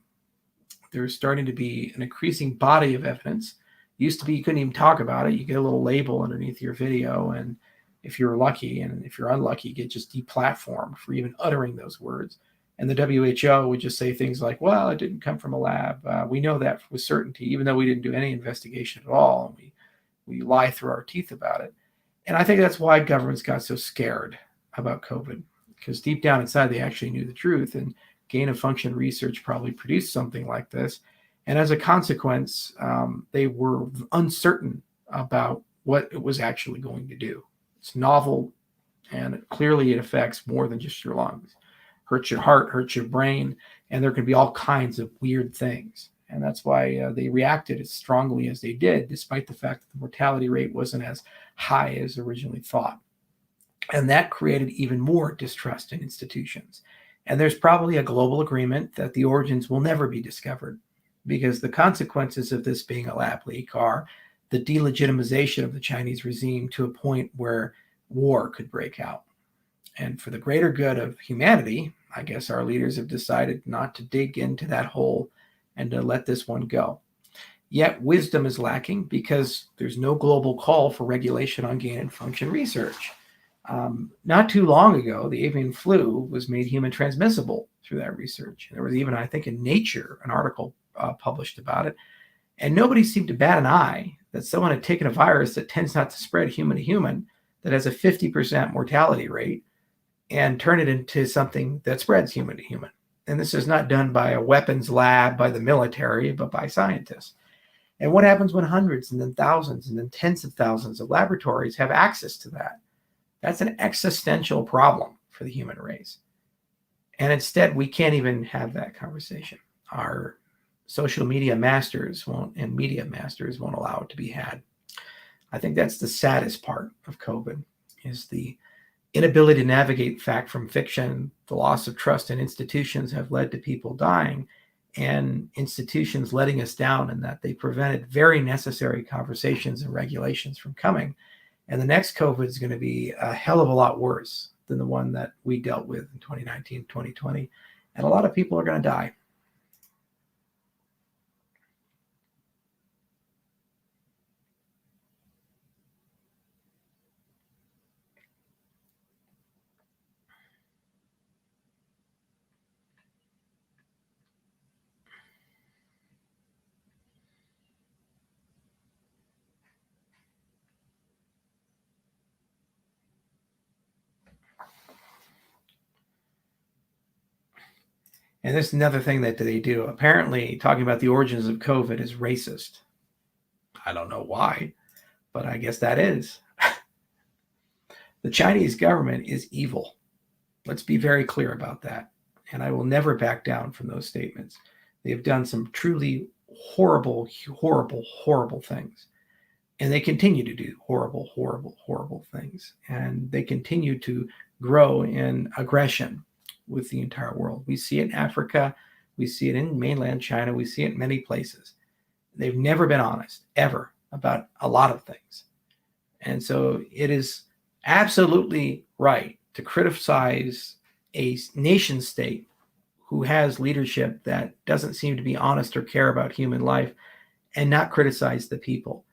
There's starting to be an increasing body of evidence. Used to be you couldn't even talk about it. You get a little label underneath your video, and if you're lucky, and if you're unlucky, you get just deplatformed for even uttering those words. And the WHO would just say things like, well, it didn't come from a lab. We know that with certainty, even though we didn't do any investigation at all. And we lie through our teeth about it. And I think that's why governments got so scared about COVID, because deep down inside, they actually knew the truth. And gain of function research probably produced something like this. And as a consequence, they were uncertain about what it was actually going to do. It's novel, and clearly it affects more than just your lungs. Hurts your heart, hurts your brain, and there can be all kinds of weird things. And that's why they reacted as strongly as they did, despite the fact that the mortality rate wasn't as high as originally thought. And that created even more distrust in institutions. And there's probably a global agreement that the origins will never be discovered, because the consequences of this being a lab leak are the delegitimization of the Chinese regime to a point where war could break out. And for the greater good of humanity, I guess our leaders have decided not to dig into that hole and to let this one go. Yet wisdom is lacking because there's no global call for regulation on gain and function research. Not too long ago, the avian flu was made human transmissible through that research. There was even, I think, in Nature, an article published about it. And nobody seemed to bat an eye that someone had taken a virus that tends not to spread human to human, that has a 50% mortality rate, and turn it into something that spreads human to human. And this is not done by a weapons lab, by the military, but by scientists. And what happens when hundreds and then thousands and then tens of thousands of laboratories have access to that? That's an existential problem for the human race. And instead, we can't even have that conversation. Our social media masters won't, and media masters won't allow it to be had. I think that's the saddest part of COVID, is the inability to navigate fact from fiction. The loss of trust in institutions have led to people dying, and institutions letting us down in that they prevented very necessary conversations and regulations from coming. And the next COVID is going to be a hell of a lot worse than the one that we dealt with in 2019, 2020. And a lot of people are going to die. And this is another thing that they do. Apparently, talking about the origins of COVID is racist. I don't know why, but I guess that is. The Chinese government is evil. Let's be very clear about that. And I will never back down from those statements. They've done some truly horrible, horrible, horrible things. And they continue to do horrible, horrible, horrible things. And they continue to grow in aggression with the entire world. We see it in Africa. We see it in mainland China. We see it in many places. They've never been honest, ever, about a lot of things. And so it is absolutely right to criticize a nation state who has leadership that doesn't seem to be honest or care about human life, and not criticize the people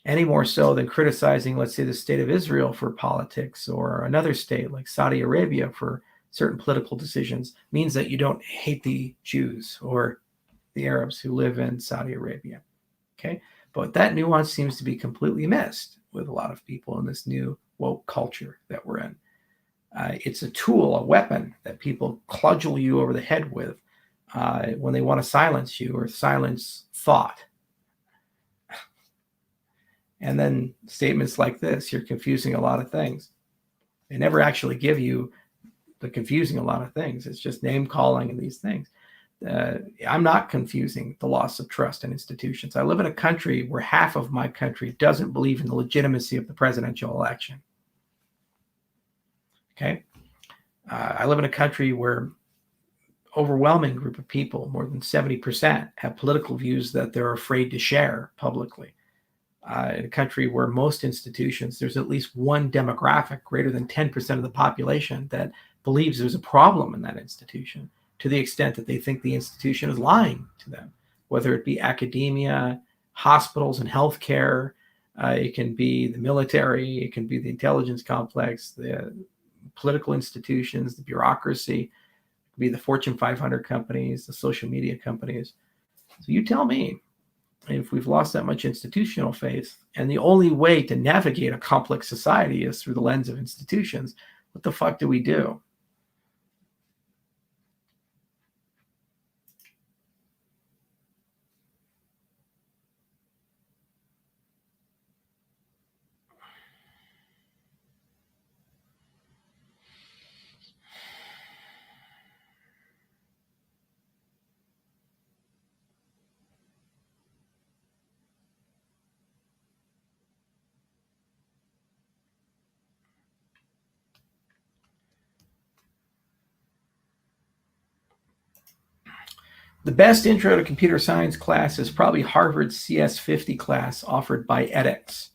any more so than criticizing, let's say, the state of Israel for politics, or another state like Saudi Arabia for certain political decisions, means that you don't hate the Jews or the Arabs who live in Saudi Arabia. Okay. But that nuance seems to be completely missed with a lot of people in this new woke culture that we're in. It's a tool, a weapon that people cudgel you over the head with when they want to silence you or silence thought. And then statements like this, you're confusing a lot of things. They never actually give you the confusing a lot of things. It's just name calling and these things. I'm not confusing the loss of trust in institutions. I live in a country where half of my country doesn't believe in the legitimacy of the presidential election. Okay. I live in a country where overwhelming group of people, more than 70%, have political views that they're afraid to share publicly. In a country where most institutions, there's at least one demographic, greater than 10% of the population, that believes there's a problem in that institution, to the extent that they think the institution is lying to them, whether it be academia, hospitals and healthcare, it can be the military, it can be the intelligence complex, the political institutions, the bureaucracy, it could be the Fortune 500 companies, the social media companies. So you tell me, if we've lost that much institutional faith, and the only way to navigate a complex society is through the lens of institutions, what the fuck do we do? The best intro to computer science class is probably Harvard's CS50 class offered by edX. It's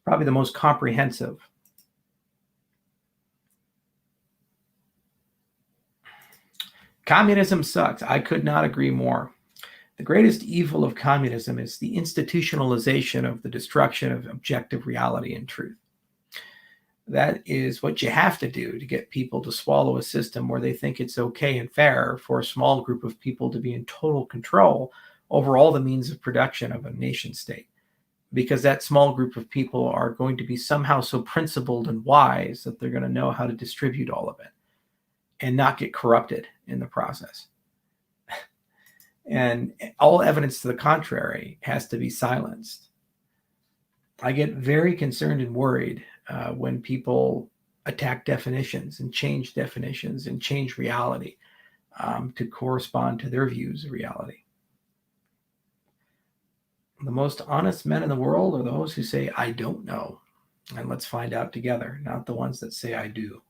probably the most comprehensive. Communism sucks. I could not agree more. The greatest evil of communism is the institutionalization of the destruction of objective reality and truth. That is what you have to do to get people to swallow a system where they think it's okay and fair for a small group of people to be in total control over all the means of production of a nation state. Because that small group of people are going to be somehow so principled and wise that they're going to know how to distribute all of it and not get corrupted in the process. And all evidence to the contrary has to be silenced. I get very concerned and worried when people attack definitions and change reality to correspond to their views of reality. The most honest men in the world are those who say, I don't know, and let's find out together, not the ones that say, I do.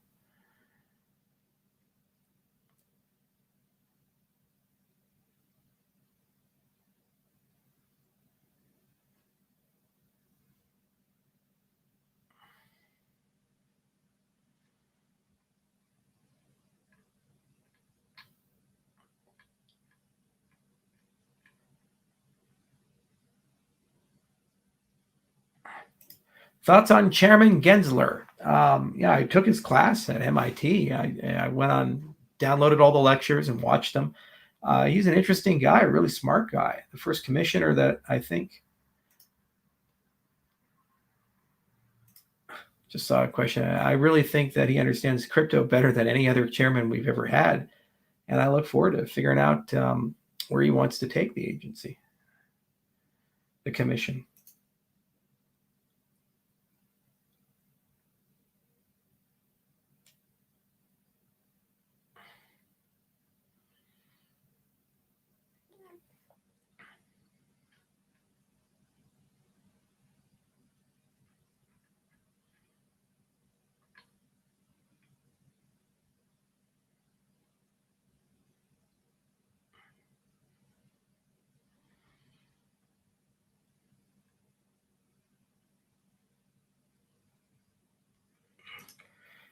Thoughts on Chairman Gensler? Yeah, I took his class at MIT. I went on, downloaded all the lectures and watched them. He's an interesting guy, a really smart guy. The first commissioner that I think, just saw a question. I really think that he understands crypto better than any other chairman we've ever had. And I look forward to figuring out where he wants to take the agency, the commission.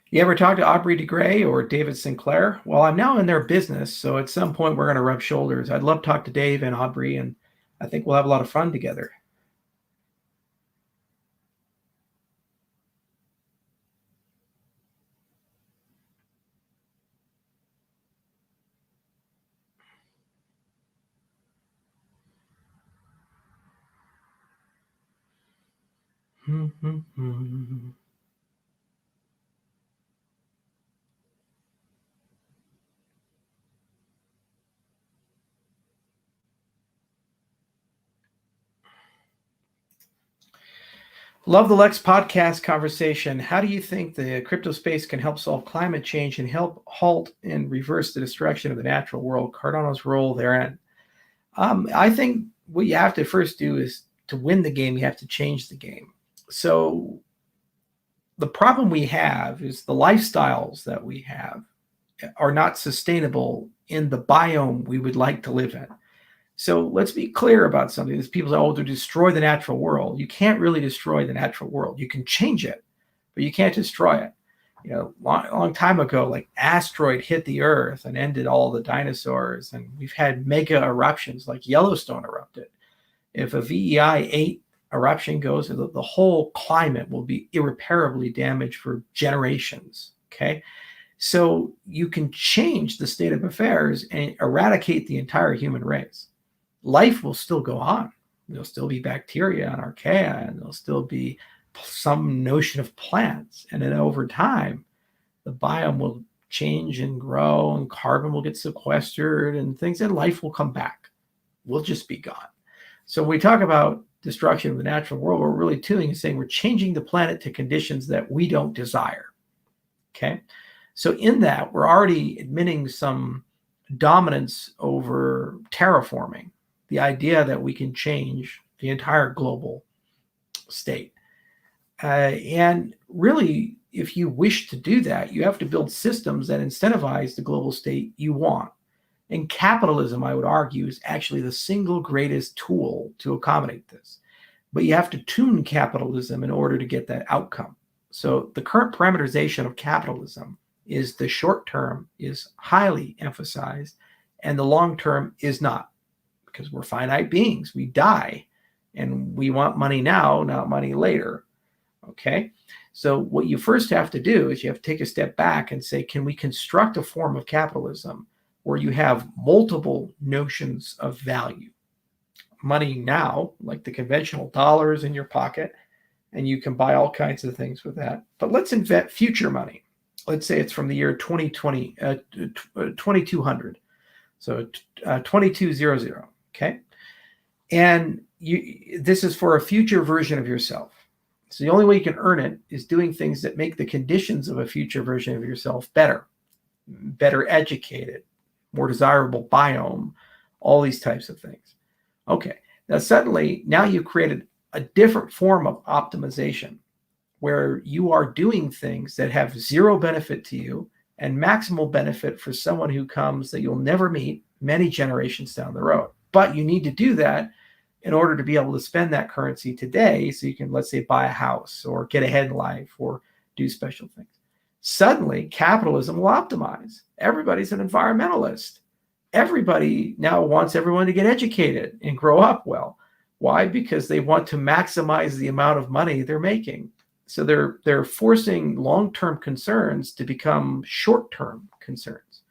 You ever talk to Aubrey de Grey or David Sinclair? Well, I'm now in their business, so at some point we're going to rub shoulders. I'd love to talk to Dave and Aubrey, and I think we'll have a lot of fun together. Love the Lex podcast conversation. How do you think the crypto space can help solve climate change and help halt and reverse the destruction of the natural world? Cardano's role therein. I think what you have to first do is to win the game, you have to change the game. So the problem we have is the lifestyles that we have are not sustainable in the biome we would like to live in. So let's be clear about something. There's people say, oh, to destroy the natural world. You can't really destroy the natural world. You can change it, but you can't destroy it. You know, long time ago, like asteroid hit the Earth and ended all the dinosaurs. And we've had mega eruptions like Yellowstone erupted. If a VEI 8 eruption goes, the whole climate will be irreparably damaged for generations. Okay. So you can change the state of affairs and eradicate the entire human race. Life will still go on. There'll still be bacteria and archaea, and there'll still be some notion of plants. And then over time, the biome will change and grow, and carbon will get sequestered, and things, and life will come back. We'll just be gone. So when we talk about destruction of the natural world, what we're really doing is saying we're changing the planet to conditions that we don't desire. Okay? So in that, we're already admitting some dominance over terraforming, the idea that we can change the entire global state. And really, if you wish to do that, you have to build systems that incentivize the global state you want. And capitalism, I would argue, is actually the single greatest tool to accommodate this. But you have to tune capitalism in order to get that outcome. So the current parameterization of capitalism is the short term is highly emphasized and the long term is not, because we're finite beings. We die and we want money now, not money later. Okay. So what you first have to do is you have to take a step back and say, can we construct a form of capitalism where you have multiple notions of value? Money now, like the conventional dollars in your pocket, and you can buy all kinds of things with that. But let's invent future money. Let's say it's from the year 2200. So 2200. Okay. And this is for a future version of yourself. So the only way you can earn it is doing things that make the conditions of a future version of yourself better educated, more desirable biome, all these types of things. Okay. Now suddenly, now you've created a different form of optimization where you are doing things that have zero benefit to you and maximal benefit for someone who comes that you'll never meet many generations down the road. But you need to do that in order to be able to spend that currency today so you can, let's say, buy a house or get ahead in life or do special things. Suddenly, capitalism will optimize. Everybody's an environmentalist. Everybody now wants everyone to get educated and grow up well. Why? Because they want to maximize the amount of money they're making. So they're forcing long-term concerns to become short-term concerns.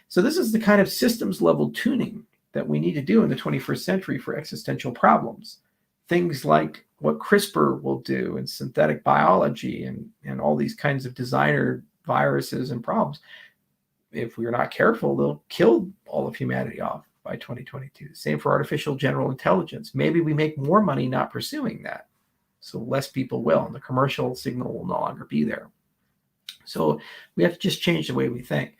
So this is the kind of systems level tuning that we need to do in the 21st century for existential problems. Things like what CRISPR will do in synthetic biology and all these kinds of designer viruses and problems. if we're not careful, they'll kill all of humanity off by 2022. Same for artificial general intelligence. Maybe we make more money not pursuing that, so less people will, and the commercial signal will no longer be there. So we have to just change the way we think.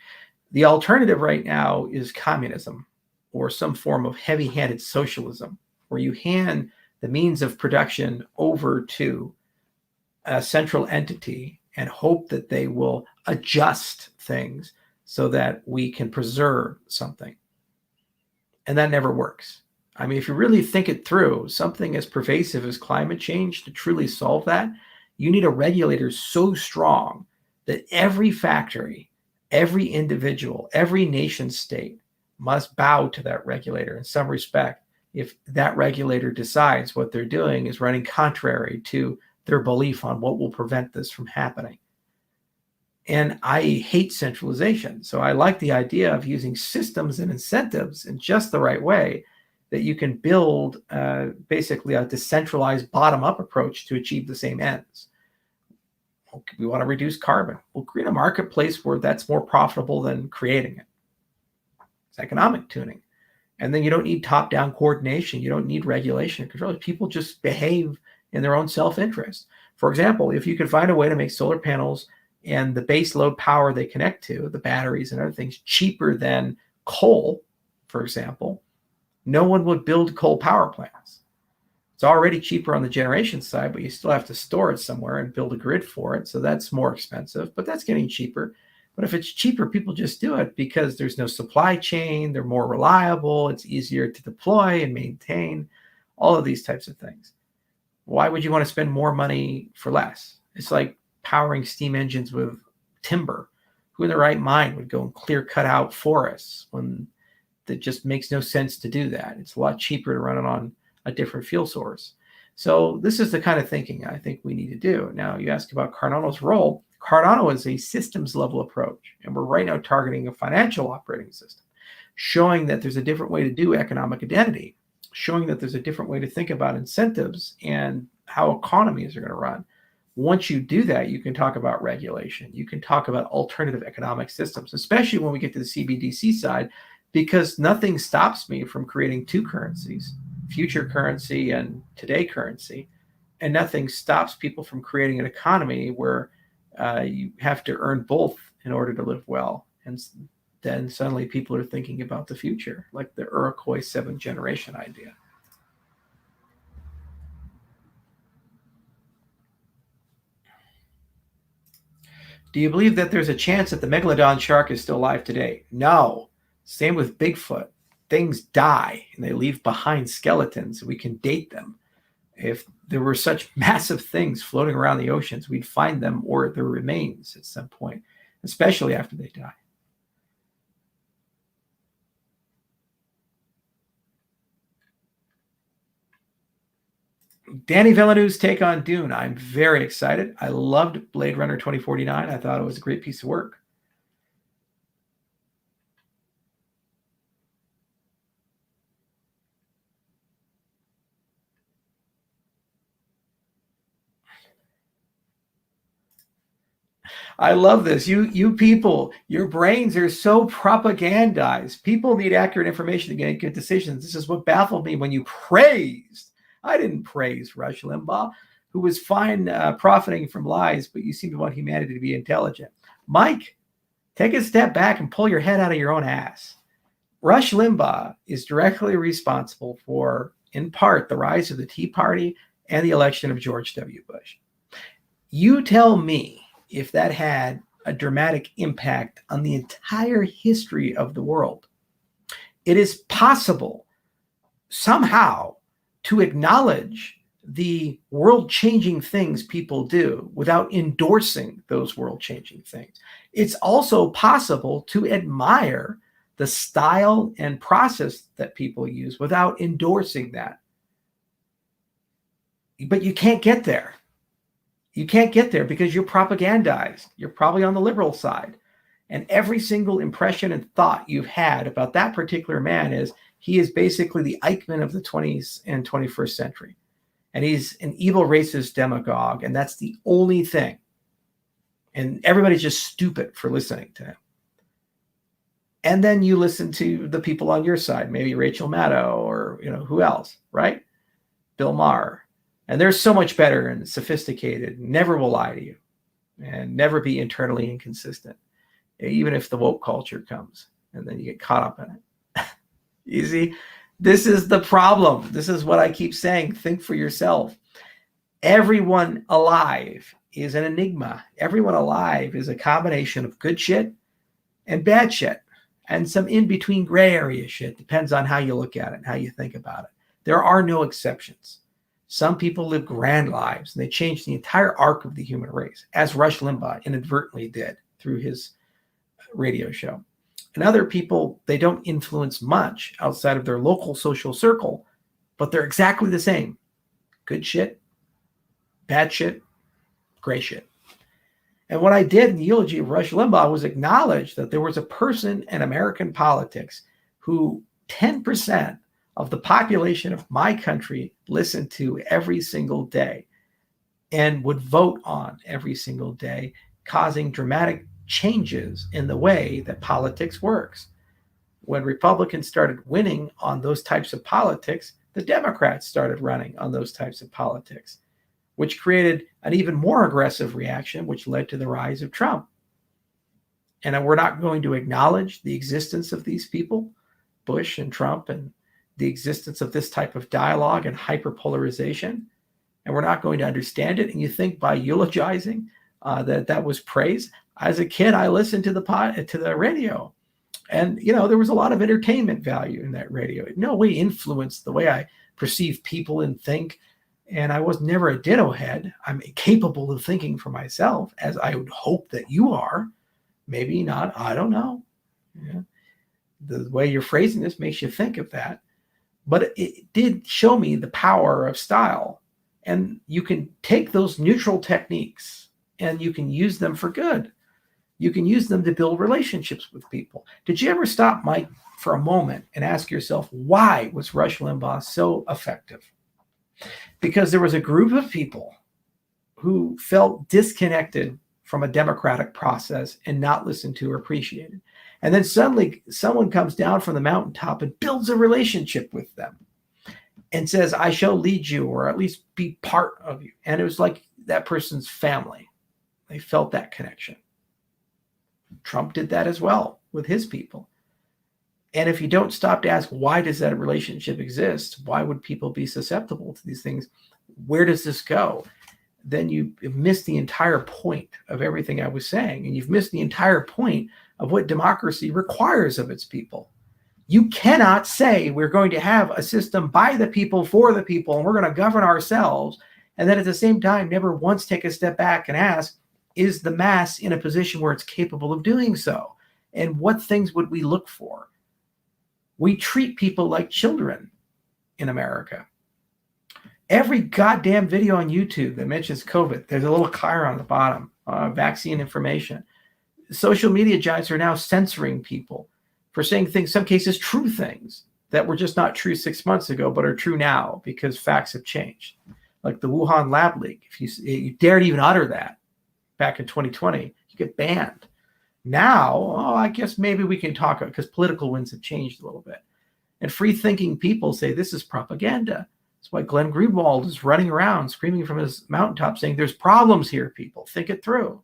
The alternative right now is communism, or some form of heavy-handed socialism, where you hand the means of production over to a central entity and hope that they will adjust things so that we can preserve something. And that never works. I mean, if you really think it through, something as pervasive as climate change, to truly solve that, you need a regulator so strong that every factory, every individual, every nation state must bow to that regulator in some respect if that regulator decides what they're doing is running contrary to their belief on what will prevent this from happening. And I hate centralization. So I like the idea of using systems and incentives in just the right way that you can build basically a decentralized bottom-up approach to achieve the same ends. We want to reduce carbon. We'll create a marketplace where that's more profitable than creating it. It's economic tuning. And then you don't need top-down coordination. You don't need regulation and control. People just behave in their own self-interest. For example, if you could find a way to make solar panels and the base load power they connect to, the batteries and other things, cheaper than coal, for example, no one would build coal power plants. It's already cheaper on the generation side, but you still have to store it somewhere and build a grid for it. So that's more expensive, but that's getting cheaper. But if it's cheaper, people just do it because there's no supply chain, they're more reliable, it's easier to deploy and maintain, all of these types of things. Why would you want to spend more money for less? It's like powering steam engines with timber. Who in their right mind would go and clear cut out forests when that just makes no sense to do that? It's a lot cheaper to run it on a different fuel source. So this is the kind of thinking I think we need to do. Now, you ask about Cardano's role. Cardano is a systems level approach, and we're right now targeting a financial operating system, showing that there's a different way to do economic identity, showing that there's a different way to think about incentives and how economies are going to run. Once you do that, you can talk about regulation. You can talk about alternative economic systems, especially when we get to the CBDC side, because nothing stops me from creating two currencies, future currency and today currency. And nothing stops people from creating an economy where you have to earn both in order to live well. And then suddenly people are thinking about the future, like the Iroquois 7th generation idea. Do you believe that there's a chance that the megalodon shark is still alive today? No. Same with Bigfoot. Things die and they leave behind skeletons. We can date them. If there were such massive things floating around the oceans, we'd find them or their remains at some point, especially after they die. Danny Villeneuve's take on Dune. I'm very excited. I loved Blade Runner 2049. I thought it was a great piece of work. I love this. You people, your brains are so propagandized. People need accurate information to make good decisions. This is what baffled me when you praised. I didn't praise Rush Limbaugh, who was fine profiting from lies, but you seem to want humanity to be intelligent. Mike, take a step back and pull your head out of your own ass. Rush Limbaugh is directly responsible for, in part, the rise of the Tea Party and the election of George W. Bush. You tell me if that had a dramatic impact on the entire history of the world. It is possible somehow to acknowledge the world-changing things people do without endorsing those world-changing things. It's also possible to admire the style and process that people use without endorsing that. But you can't get there. You can't get there because you're propagandized. You're probably on the liberal side. And every single impression and thought you've had about that particular man is he is basically the Eichmann of the 20th and 21st century. And he's an evil racist demagogue. And that's the only thing. And everybody's just stupid for listening to him. And then you listen to the people on your side, maybe Rachel Maddow or, who else, right? Bill Maher. And they're so much better and sophisticated, never will lie to you and never be internally inconsistent, even if the woke culture comes and then you get caught up in it. You see, this is the problem. This is what I keep saying. Think for yourself. Everyone alive is an enigma. Everyone alive is a combination of good shit and bad shit and some in-between gray area shit. Depends on how you look at it and how you think about it. There are no exceptions. Some people live grand lives and they change the entire arc of the human race, as Rush Limbaugh inadvertently did through his radio show. And other people, they don't influence much outside of their local social circle, but they're exactly the same. Good shit, bad shit, gray shit. And what I did in the eulogy of Rush Limbaugh was acknowledge that there was a person in American politics who 10% of the population of my country listened to every single day and would vote on every single day, causing dramatic changes in the way that politics works. When Republicans started winning on those types of politics, the Democrats started running on those types of politics, which created an even more aggressive reaction, which led to the rise of Trump. And we're not going to acknowledge the existence of these people, Bush and Trump, and the existence of this type of dialogue and hyper-polarization. And we're not going to understand it. And you think by eulogizing that was praise. As a kid, I listened to the radio. And, there was a lot of entertainment value in that radio. It no way influenced the way I perceive people and think. And I was never a ditto head. I'm capable of thinking for myself, as I would hope that you are. Maybe not. I don't know. Yeah. The way you're phrasing this makes you think of that. But it did show me the power of style. And you can take those neutral techniques and you can use them for good. You can use them to build relationships with people. Did you ever stop, Mike, for a moment and ask yourself, why was Rush Limbaugh so effective? Because there was a group of people who felt disconnected from a democratic process and not listened to or appreciated. And then suddenly someone comes down from the mountaintop and builds a relationship with them and says, I shall lead you, or at least be part of you. And it was like that person's family. They felt that connection. Trump did that as well with his people. And if you don't stop to ask, why does that relationship exist? Why would people be susceptible to these things? Where does this go? Then you miss the entire point of everything I was saying. And you've missed the entire point of what democracy requires of its people. You cannot say we're going to have a system by the people, for the people, and we're going to govern ourselves. And then at the same time, never once take a step back and ask, is the mass in a position where it's capable of doing so? And what things would we look for? We treat people like children in America. Every goddamn video on YouTube that mentions COVID, there's a little car on the bottom, vaccine information. Social media giants are now censoring people for saying things, some cases true things that were just not true 6 months ago, but are true now because facts have changed. Like the Wuhan lab leak. If you dared even utter that back in 2020, you get banned. Now, I guess maybe we can talk, because political winds have changed a little bit. And free-thinking people say this is propaganda. That's why Glenn Greenwald is running around screaming from his mountaintop saying there's problems here, people. Think it through.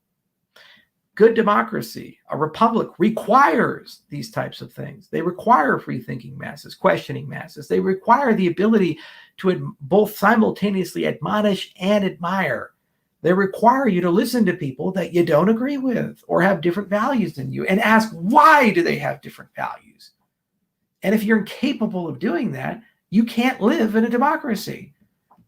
Good democracy, a republic, requires these types of things. They require free-thinking masses, questioning masses. They require the ability to both simultaneously admonish and admire. They require you to listen to people that you don't agree with or have different values than you and ask, why do they have different values? And if you're incapable of doing that, you can't live in a democracy.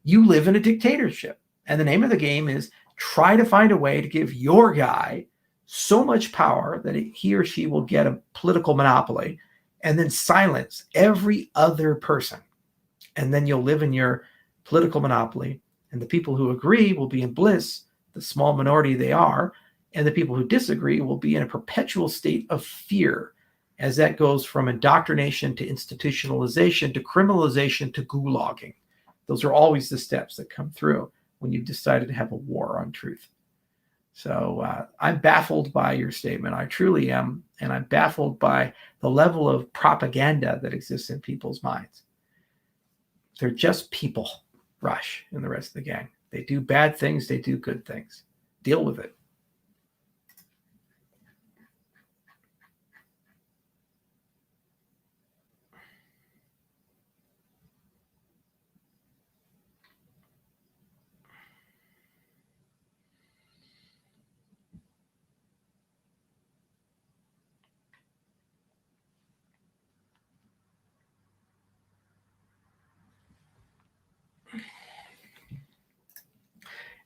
You live in a dictatorship. And the name of the game is try to find a way to give your guy so much power that he or she will get a political monopoly and then silence every other person. And then you'll live in your political monopoly. And the people who agree will be in bliss, the small minority they are, and the people who disagree will be in a perpetual state of fear as that goes from indoctrination to institutionalization to criminalization to gulagging. Those are always the steps that come through when you've decided to have a war on truth. So I'm baffled by your statement. I truly am. And I'm baffled by the level of propaganda that exists in people's minds. They're just people, Rush and the rest of the gang. They do bad things. They do good things. Deal with it.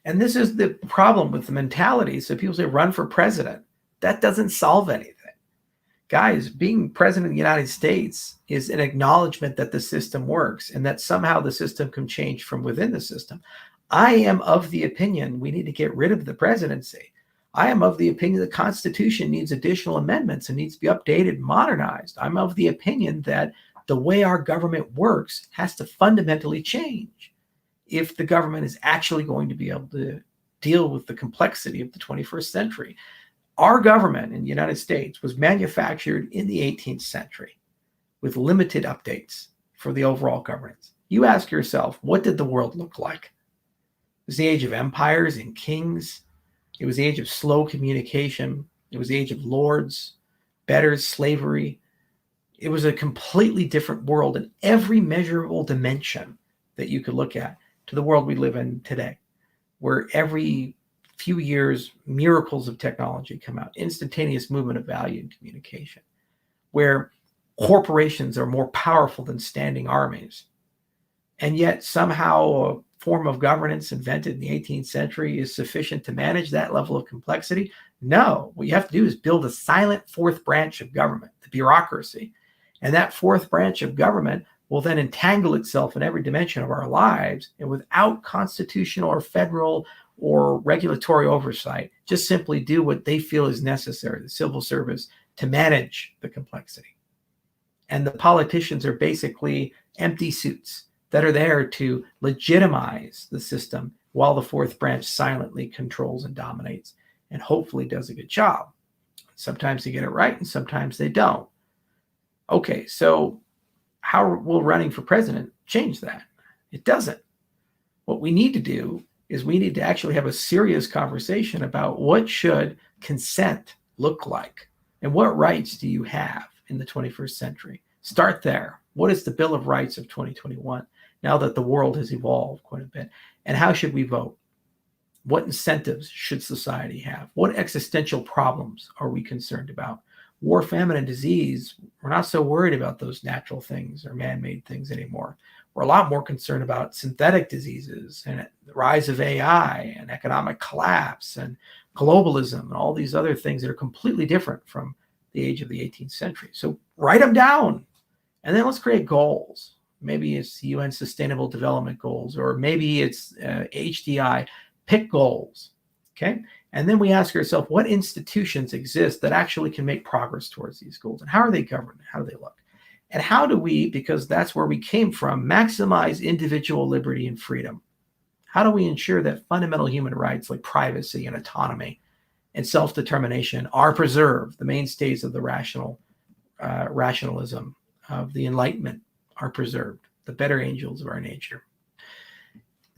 And this is the problem with the mentality. So people say run for president. That doesn't solve anything. Guys, being president of the United States is an acknowledgement that the system works and that somehow the system can change from within the system. I am of the opinion we need to get rid of the presidency. I am of the opinion the Constitution needs additional amendments and needs to be updated and modernized. I'm of the opinion that the way our government works has to fundamentally change if the government is actually going to be able to deal with the complexity of the 21st century. Our government in the United States was manufactured in the 18th century with limited updates for the overall governance. You ask yourself, what did the world look like? It was the age of empires and kings. It was the age of slow communication. It was the age of lords, betters, slavery. It was a completely different world in every measurable dimension that you could look at to the world we live in today, where every few years, miracles of technology come out, instantaneous movement of value and communication, where corporations are more powerful than standing armies. And yet somehow a form of governance invented in the 18th century is sufficient to manage that level of complexity? No, what you have to do is build a silent fourth branch of government, the bureaucracy. And that fourth branch of government will then entangle itself in every dimension of our lives, and without constitutional or federal or regulatory oversight, just simply do what they feel is necessary, the civil service, to manage the complexity. And the politicians are basically empty suits that are there to legitimize the system while the fourth branch silently controls and dominates and hopefully does a good job. Sometimes they get it right and sometimes they don't. Okay, so how will running for president change that? It doesn't. What we need to do is we need to actually have a serious conversation about what should consent look like and what rights do you have in the 21st century. Start there. What is the Bill of Rights of 2021 now that the world has evolved quite a bit? And how should we vote? What incentives should society have? What existential problems are we concerned about? War, famine, and disease, we're not so worried about those natural things or man-made things anymore. We're a lot more concerned about synthetic diseases and the rise of AI and economic collapse and globalism and all these other things that are completely different from the age of the 18th century. So write them down, and then let's create goals. Maybe it's UN Sustainable Development Goals, or maybe it's HDI. Pick goals, okay? And then we ask ourselves, what institutions exist that actually can make progress towards these goals? And how are they governed? How do they look? And how do we, because that's where we came from, maximize individual liberty and freedom? How do we ensure that fundamental human rights like privacy and autonomy and self-determination are preserved? The mainstays of the rationalism of the Enlightenment are preserved, the better angels of our nature.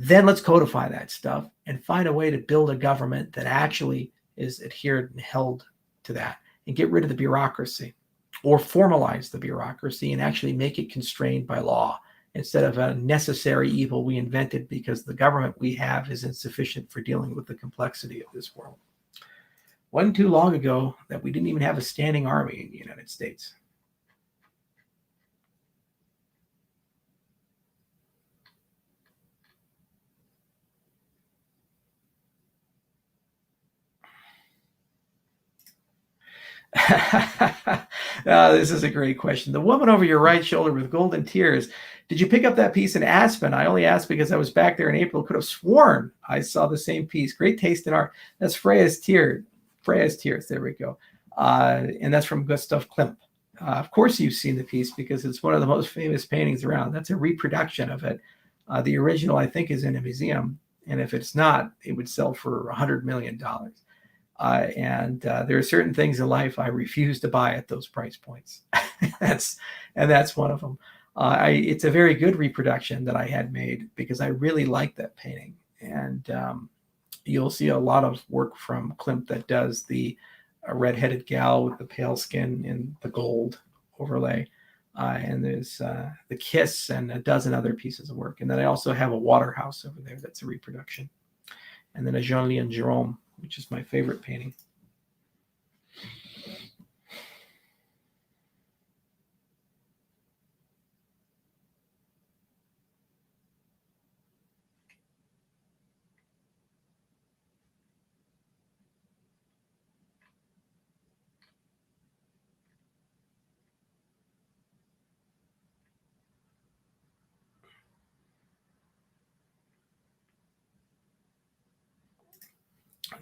Then let's codify that stuff and find a way to build a government that actually is adhered and held to that, and get rid of the bureaucracy, or formalize the bureaucracy and actually make it constrained by law instead of a necessary evil we invented because the government we have is insufficient for dealing with the complexity of this world. Wasn't too long ago that we didn't even have a standing army in the United States. This is a great question. The woman over your right shoulder with golden tears. Did you pick up that piece in Aspen? I only asked because I was back there in April. Could have sworn I saw the same piece. Great taste in art. That's Freya's Tears. Freya's Tears. There we go. And that's from Gustav Klimt. Of course you've seen the piece because it's one of the most famous paintings around. That's a reproduction of it. The original, I think, is in a museum. And if it's not, it would sell for $100 million. And there are certain things in life I refuse to buy at those price points. that's one of them. It's a very good reproduction that I had made because I really like that painting. And you'll see a lot of work from Klimt that does the red-headed gal with the pale skin and the gold overlay. And there's the Kiss and a dozen other pieces of work. And then I also have a Waterhouse over there that's a reproduction. And then a Jean-Louis and Jerome, which is my favorite painting.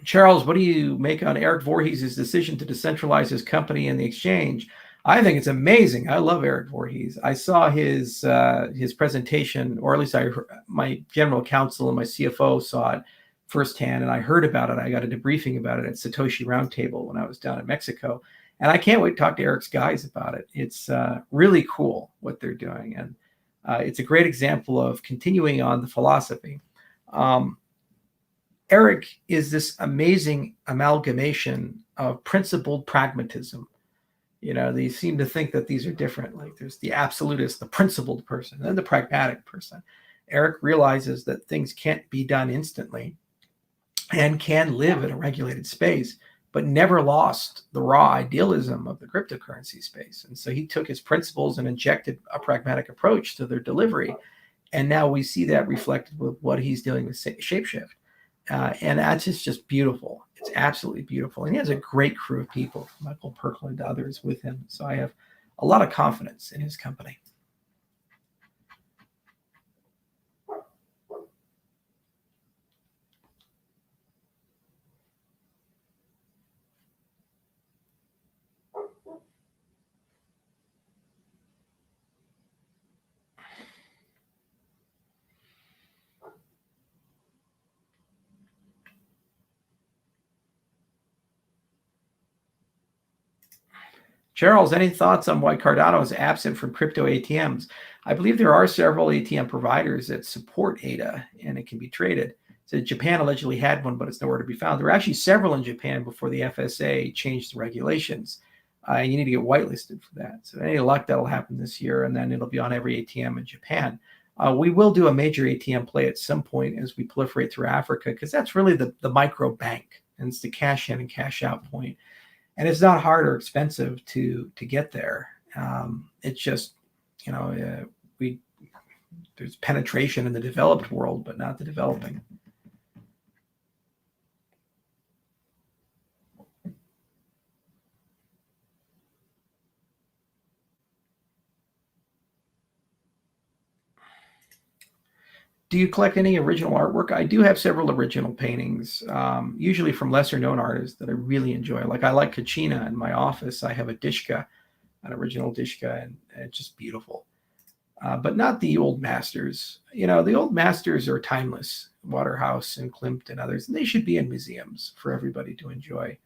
Charles, what do you make on Eric Voorhees' decision to decentralize his company and the exchange? I think it's amazing. I love Eric Voorhees. I saw his presentation, or at least my general counsel and my CFO saw it firsthand, and I heard about it. I got a debriefing about it at Satoshi Roundtable when I was down in Mexico, and I can't wait to talk to Eric's guys about it. It's really cool what they're doing, and it's a great example of continuing on the philosophy. Eric is this amazing amalgamation of principled pragmatism. They seem to think that these are different. Like there's the absolutist, the principled person, and the pragmatic person. Eric realizes that things can't be done instantly and can live in a regulated space, but never lost the raw idealism of the cryptocurrency space. And so he took his principles and injected a pragmatic approach to their delivery. And now we see that reflected with what he's doing with Shapeshift. And that's just beautiful. It's absolutely beautiful. And he has a great crew of people, Michael Perkle and others with him. So I have a lot of confidence in his company. Charles, any thoughts on why Cardano is absent from crypto ATMs? I believe there are several ATM providers that support ADA and it can be traded. So Japan allegedly had one, but it's nowhere to be found. There were actually several in Japan before the FSA changed the regulations. And you need to get whitelisted for that. So any luck, that'll happen this year, and then it'll be on every ATM in Japan. We will do a major ATM play at some point as we proliferate through Africa, because that's really the micro bank, and it's the cash in and cash out point. And it's not hard or expensive to get there. It's just, there's penetration in the developed world, but not the developing. Do you collect any original artwork? I do have several original paintings, usually from lesser known artists that I really enjoy. Like I like Kachina in my office. I have a Dishka, an original Dishka, and it's just beautiful. But not the old masters. The old masters are timeless. Waterhouse and Klimt and others, and they should be in museums for everybody to enjoy,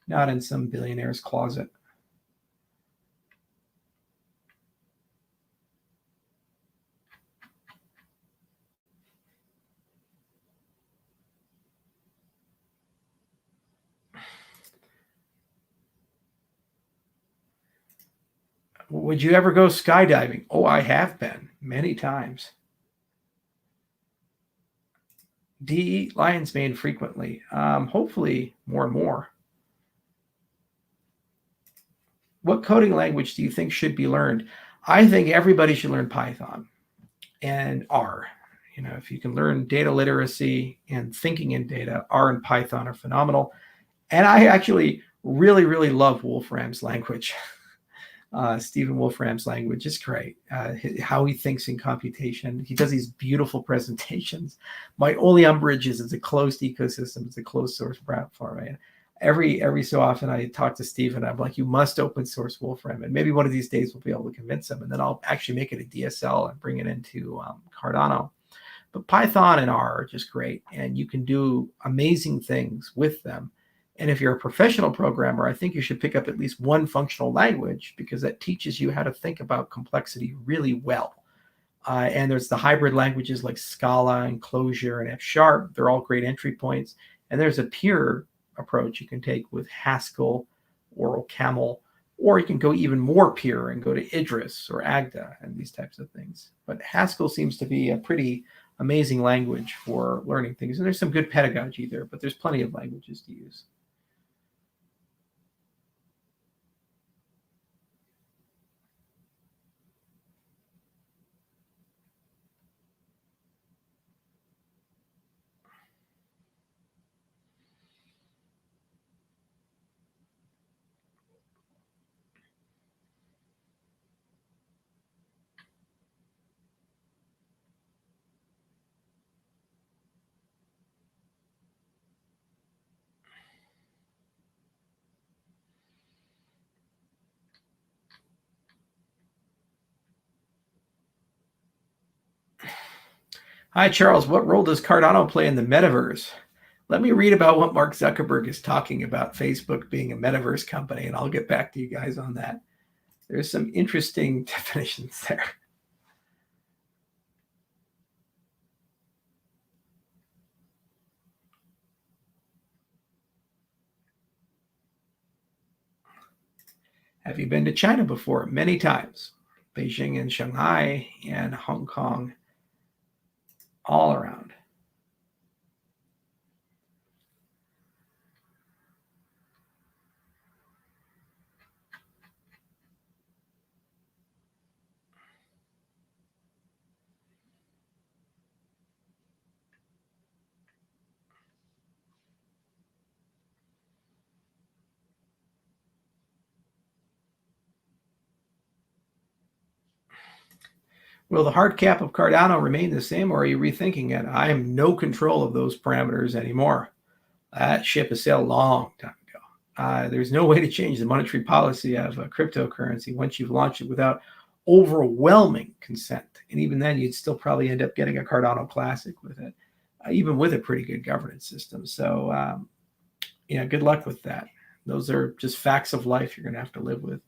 not in some billionaire's closet. Would you ever go skydiving? Oh, I have been many times. D. Lion's mane frequently. Hopefully more and more. What coding language do you think should be learned? I think everybody should learn Python and R. If you can learn data literacy and thinking in data, R and Python are phenomenal. And I actually really, really love Wolfram's language. Stephen Wolfram's language is great. How he thinks in computation. He does these beautiful presentations. My only umbrage is it's a closed ecosystem. It's a closed source platform. Right? Every so often I talk to Stephen. I'm like, you must open source Wolfram. And maybe one of these days we'll be able to convince him. And then I'll actually make it a DSL and bring it into Cardano. But Python and R are just great. And you can do amazing things with them. And if you're a professional programmer, I think you should pick up at least one functional language because that teaches you how to think about complexity really well. And there's the hybrid languages like Scala and Clojure and F Sharp. They're all great entry points. And there's a pure approach you can take with Haskell or Camel, or you can go even more pure and go to Idris or Agda and these types of things. But Haskell seems to be a pretty amazing language for learning things. And there's some good pedagogy there, but there's plenty of languages to use. Hi, Charles. What role does Cardano play in the metaverse? Let me read about what Mark Zuckerberg is talking about Facebook being a metaverse company, and I'll get back to you guys on that. There's some interesting definitions there. Have you been to China before? Many times. Beijing and Shanghai and Hong Kong, all around. Will the hard cap of Cardano remain the same, or are you rethinking it? I have no control of those parameters anymore. That ship has sailed a long time ago. There's no way to change the monetary policy of a cryptocurrency once you've launched it without overwhelming consent. And even then, you'd still probably end up getting a Cardano Classic with it, even with a pretty good governance system. So, good luck with that. Those are just facts of life you're going to have to live with.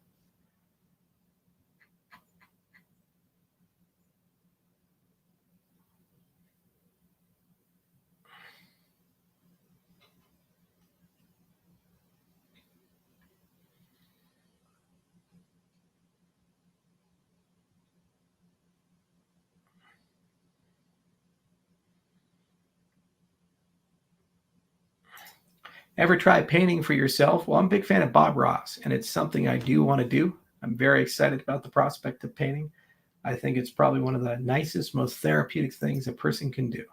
Ever try painting for yourself? Well, I'm a big fan of Bob Ross, and it's something I do want to do. I'm very excited about the prospect of painting. I think it's probably one of the nicest, most therapeutic things a person can do.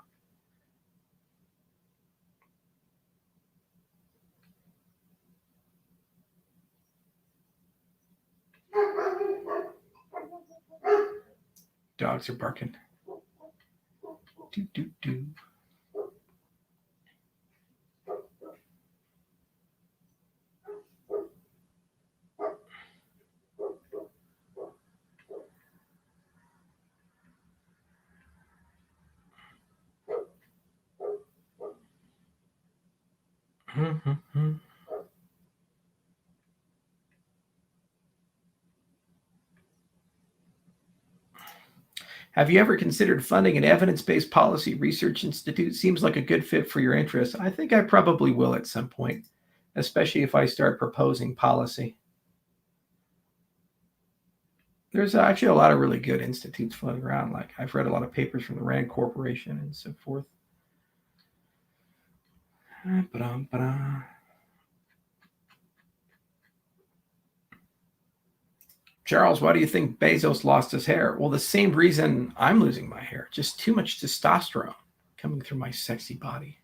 Dogs are barking. Do, do, do. Have you ever considered funding an evidence-based policy research institute? Seems like a good fit for your interests. I think I probably will at some point, especially if I start proposing policy. There's actually a lot of really good institutes floating around. Like I've read a lot of papers from the Rand Corporation and so forth. Charles, why do you think Bezos lost his hair? Well, the same reason I'm losing my hair. Just too much testosterone coming through my sexy body.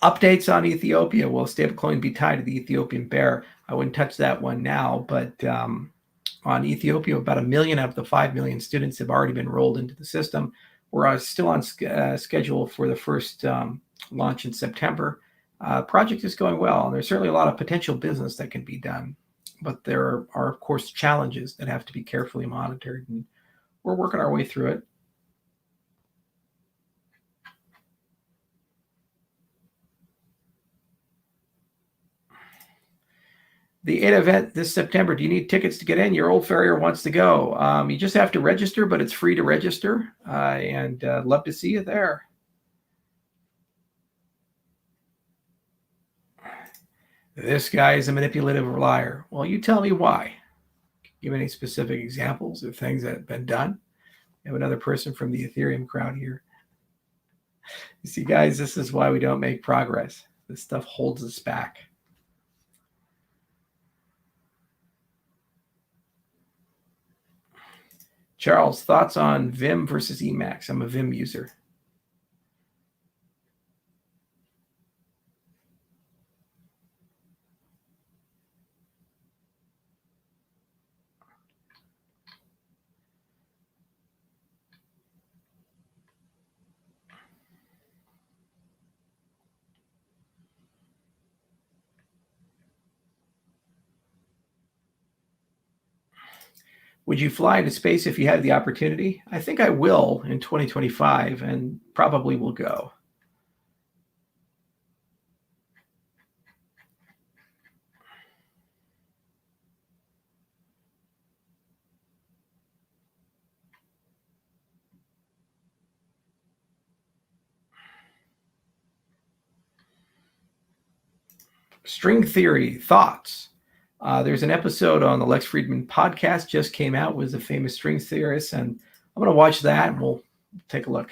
Updates on Ethiopia. Will stablecoin be tied to the Ethiopian bear? I wouldn't touch that one now, but on Ethiopia, about 1 million of the 5 million students have already been rolled into the system. We're still on schedule for the first launch in September. Project is going well, and there's certainly a lot of potential business that can be done but there are, of course, challenges that have to be carefully monitored, and we're working our way through it. The 8 event this September, do you need tickets to get in? Your old farrier wants to go. You just have to register, but it's free to register, and love to see you there. This guy is a manipulative liar. Well, you tell me why. Give any specific examples of things that have been done. We have another person from the Ethereum crowd here. You see, guys, this is why we don't make progress. This stuff holds us back. Charles, thoughts on Vim versus Emacs? I'm a Vim user. Would you fly into space if you had the opportunity? I think I will in 2025 and probably will go. String theory, thoughts. There's an episode on the Lex Friedman podcast just came out with a famous string theorist, and I'm going to watch that and we'll take a look.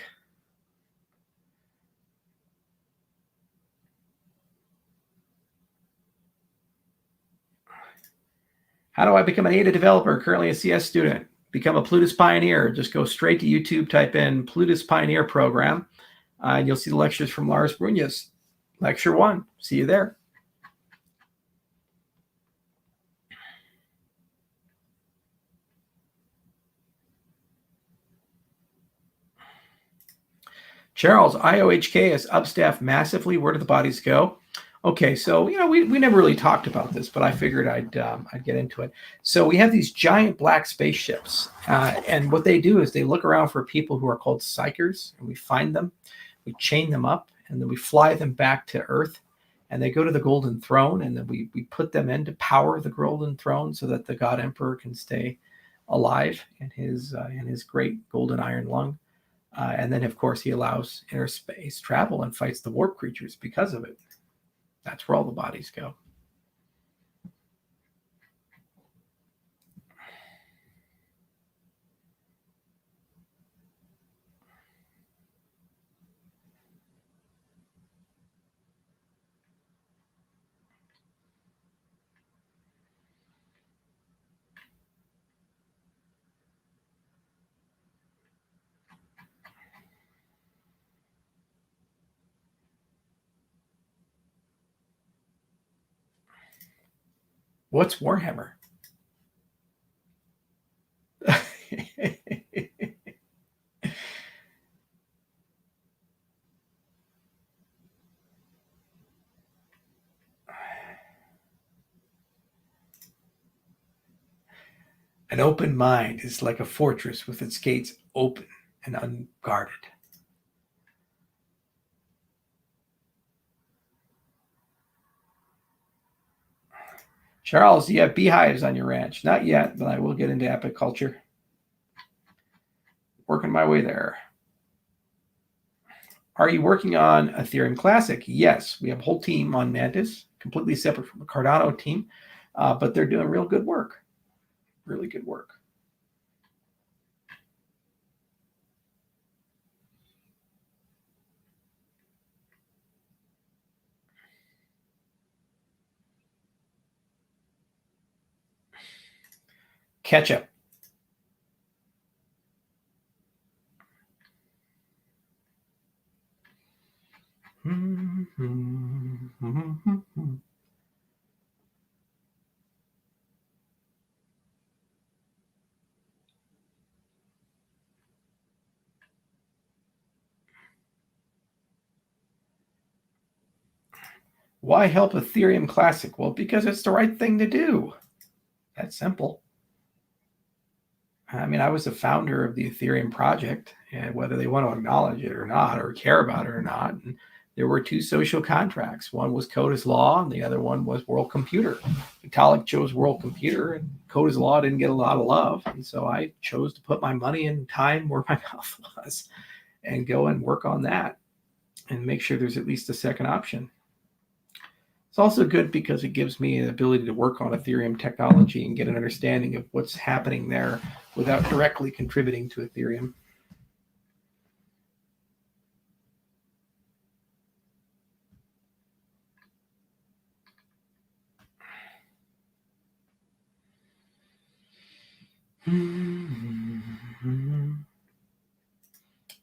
How do I become an ADA developer? Currently a CS student. Become a Plutus Pioneer. Just go straight to YouTube, type in Plutus Pioneer program, and you'll see the lectures from Lars Brunjes. Lecture 1. See you there. Charles, IOHK is upstaffed massively. Where do the bodies go? Okay, so we never really talked about this, but I figured I'd get into it. So we have these giant black spaceships, and what they do is they look around for people who are called psychers, and we find them, we chain them up, and then we fly them back to Earth, and they go to the Golden Throne, and then we put them in to power the Golden Throne so that the God Emperor can stay alive in his great golden iron lung. And then, of course, he allows inner space travel and fights the warp creatures because of it. That's where all the bodies go. What's Warhammer? An open mind is like a fortress with its gates open and unguarded. Charles, do you have beehives on your ranch? Not yet, but I will get into apiculture. Working my way there. Are you working on Ethereum Classic? Yes, we have a whole team on Mantis, completely separate from the Cardano team, but they're doing real good work. Really good work. Ketchup. Why help Ethereum Classic? Well, because it's the right thing to do. That simple. I mean, I was a founder of the Ethereum project, and whether they want to acknowledge it or not, or care about it or not, and there were two social contracts. One was code as law, and the other one was world computer. Vitalik chose world computer, and code as law didn't get a lot of love. And so I chose to put my money and time where my mouth was and go and work on that and make sure there's at least a second option. It's also good because it gives me the ability to work on Ethereum technology and get an understanding of what's happening there without directly contributing to Ethereum.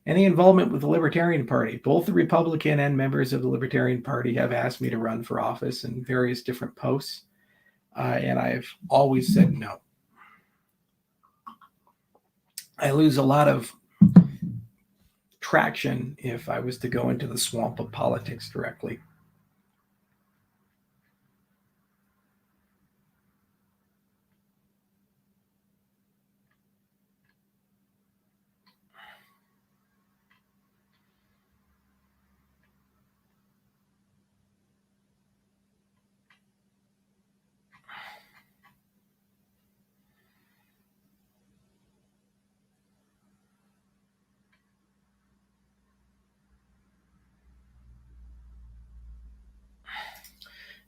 Any involvement with the Libertarian Party? Both the Republican and members of the Libertarian Party have asked me to run for office in various different posts, and I've always said no. I lose a lot of traction if I was to go into the swamp of politics directly.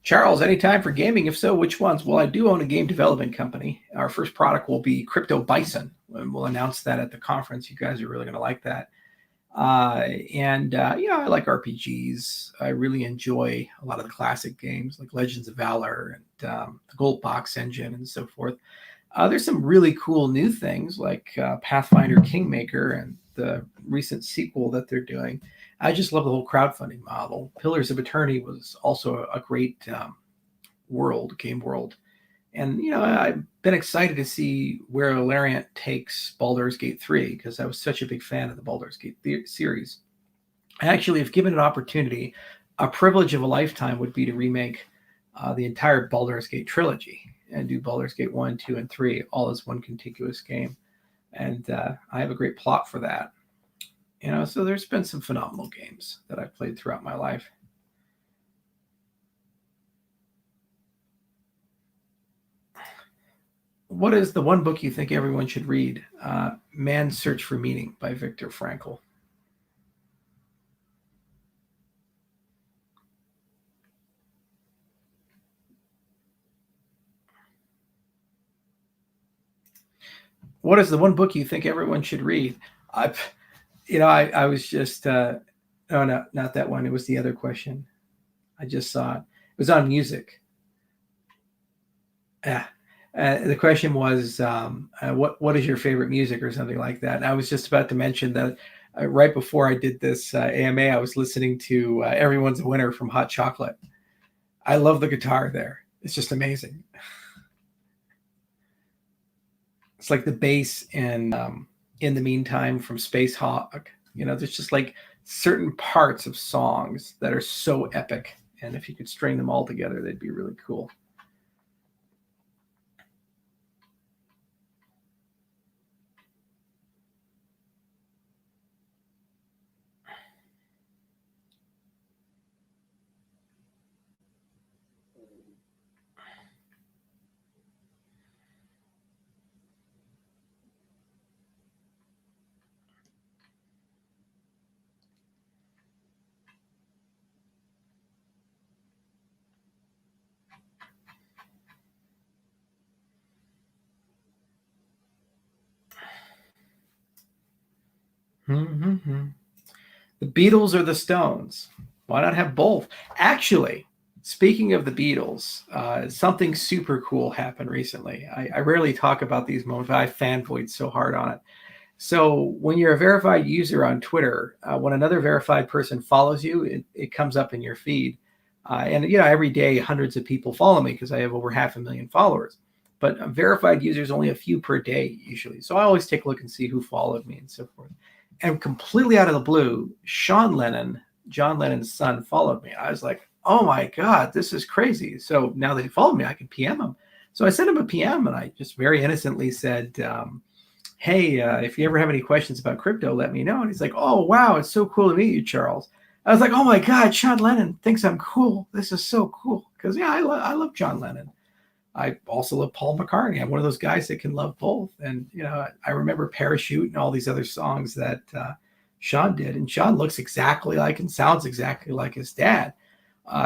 Charles, any time for gaming? If so, which ones? Well, I do own a game development company. Our first product will be Crypto Bison, and we'll announce that at the conference. You guys are really going to like that. I like RPGs. I really enjoy a lot of the classic games like Legends of Valor and the Gold Box engine and so forth. There's some really cool new things like Pathfinder Kingmaker and the recent sequel that they're doing. I just love the whole crowdfunding model. Pillars of Eternity was also a great game world. And, I've been excited to see where Larian takes Baldur's Gate 3 because I was such a big fan of the Baldur's Gate series. Actually, if given an opportunity, a privilege of a lifetime would be to remake the entire Baldur's Gate trilogy and do Baldur's Gate 1, 2, and 3 all as one contiguous game. And I have a great plot for that. So there's been some phenomenal games that I've played throughout my life. What is the one book you think everyone should read? Man's Search for Meaning by Viktor Frankl. What is the one book you think everyone should read? I was just, oh, no, not that one. It was the other question. I just saw it. It was on music. Yeah. The question was, what is your favorite music or something like that? And I was just about to mention that right before I did this AMA, I was listening to Everyone's a Winner from Hot Chocolate. I love the guitar there. It's just amazing. It's like the bass in the Meantime from Space Hawk. There's just like certain parts of songs that are so epic. And if you could string them all together, they'd be really cool. Mm-hmm. The Beatles or the Stones? Why not have both? Actually, speaking of the Beatles, something super cool happened recently. I rarely talk about these moments, but I fanboyed so hard on it. So when you're a verified user on Twitter, when another verified person follows you, it comes up in your feed. Every day, hundreds of people follow me because I have over 500,000 followers. But verified users, only a few per day usually. So I always take a look and see who followed me and so forth. And completely out of the blue, John Lennon's son, followed me. I was like, oh my God, this is crazy. So now that he followed me, I can PM him. So I sent him a PM and I just very innocently said, hey, if you ever have any questions about crypto, let me know. And he's like, oh, wow, it's so cool to meet you, Charles. I was like, oh my God, John Lennon thinks I'm cool. This is so cool. Because yeah, I love John Lennon. I also love Paul McCartney. I'm one of those guys that can love both. And, you know, I remember Parachute and all these other songs that Sean did. And Sean looks exactly like and sounds exactly like his dad.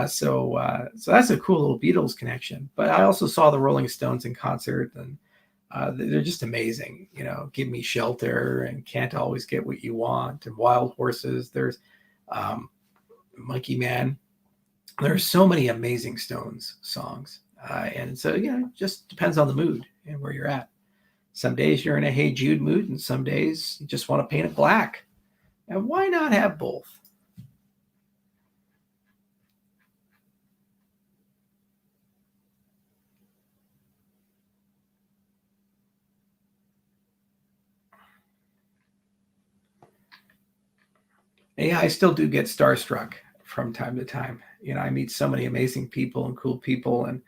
So that's a cool little Beatles connection. But I also saw the Rolling Stones in concert, and they're just amazing. You know, Give Me Shelter and Can't Always Get What You Want and Wild Horses. There's Monkey Man. There's so many amazing Stones songs. And so, you know, it just depends on the mood and where you're at. Some days you're in a Hey Jude mood, and some days you just want to paint it black. And why not have both? Yeah, I still do get starstruck from time to time. You know, I meet so many amazing people and cool people, and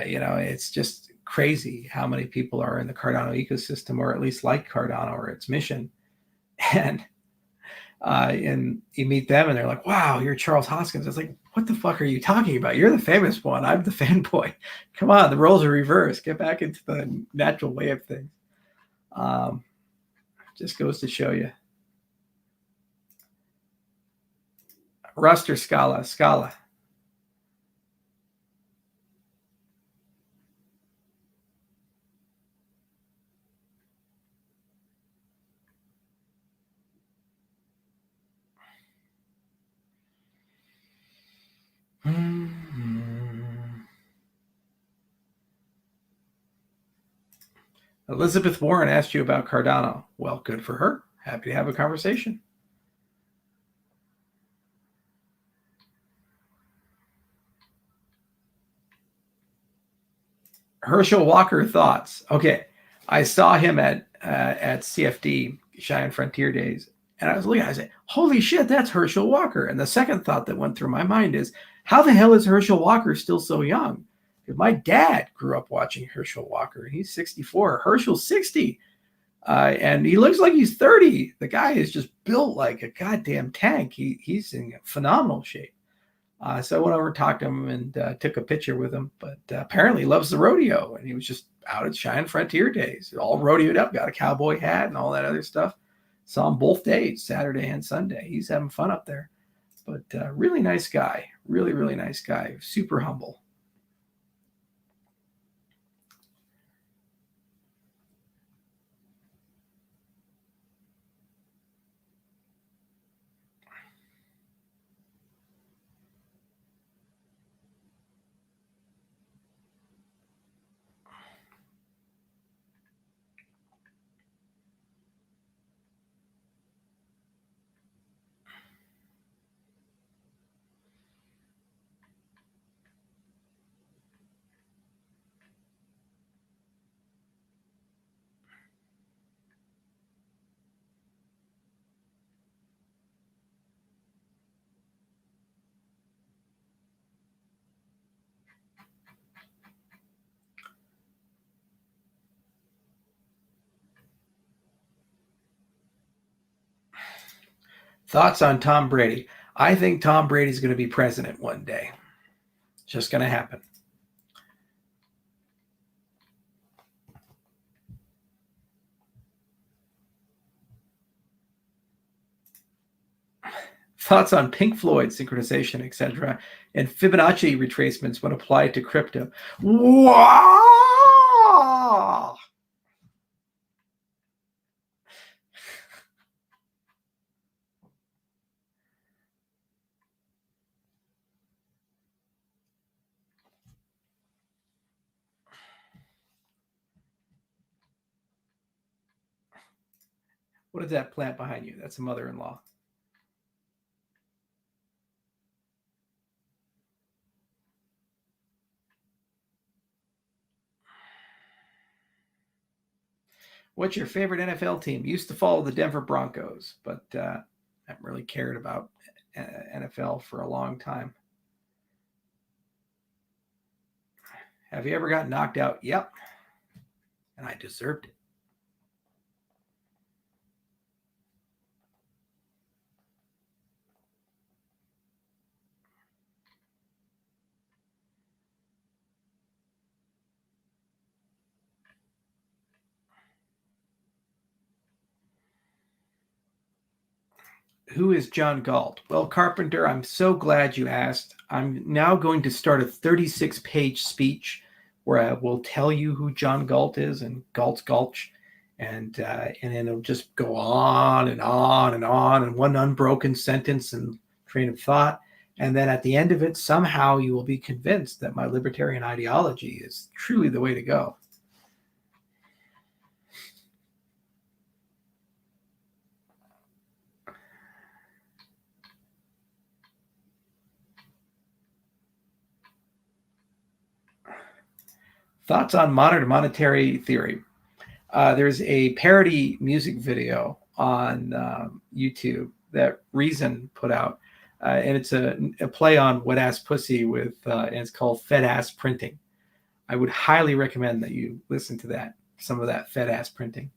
you know, it's just crazy how many people are in the Cardano ecosystem, or at least like Cardano or its mission. And you meet them, and they're like, "Wow, you're Charles Hoskins." I was like, "What the fuck are you talking about? You're the famous one. I'm the fanboy. Come on, the roles are reversed. Get back into the natural way of things." Just goes to show you. Rust or Scala? Scala. Elizabeth Warren asked you about Cardano. Well, good for her. Happy to have a conversation. Herschel Walker thoughts. Okay, I saw him at CFD Cheyenne Frontier Days, and I was looking. I said, "Holy shit, that's Herschel Walker!" And the second thought that went through my mind is, "How the hell is Herschel Walker still so young?" Because my dad grew up watching Herschel Walker, and he's 64. Herschel's 60, and he looks like he's 30. The guy is just built like a goddamn tank. He's in phenomenal shape. So I went over and talked to him and took a picture with him. But apparently he loves the rodeo, and he was just out at Cheyenne Frontier Days, all rodeoed up, got a cowboy hat and all that other stuff. Saw him both days, Saturday and Sunday. He's having fun up there. But really nice guy, really, really nice guy, super humble. Thoughts on Tom Brady? I think Tom Brady's going to be president one day. It's just going to happen. Thoughts on Pink Floyd, synchronization, etc., and Fibonacci retracements when applied to crypto. Wow! What is that plant behind you? That's a mother-in-law. What's your favorite NFL team? Used to follow the Denver Broncos, but haven't really cared about NFL for a long time. Have you ever gotten knocked out? Yep. And I deserved it. Who is John Galt? Well, Carpenter, I'm so glad you asked. I'm now going to start a 36-page speech where I will tell you who John Galt is and Galt's Gulch, and then it'll just go on and on and on in one unbroken sentence and train of thought. And then at the end of it, somehow you will be convinced that my libertarian ideology is truly the way to go. Thoughts on modern monetary theory? There's a parody music video on YouTube that Reason put out, and it's a play on wet ass pussy with, and it's called Fed Ass Printing. I would highly recommend that you listen to that, some of that Fed Ass Printing.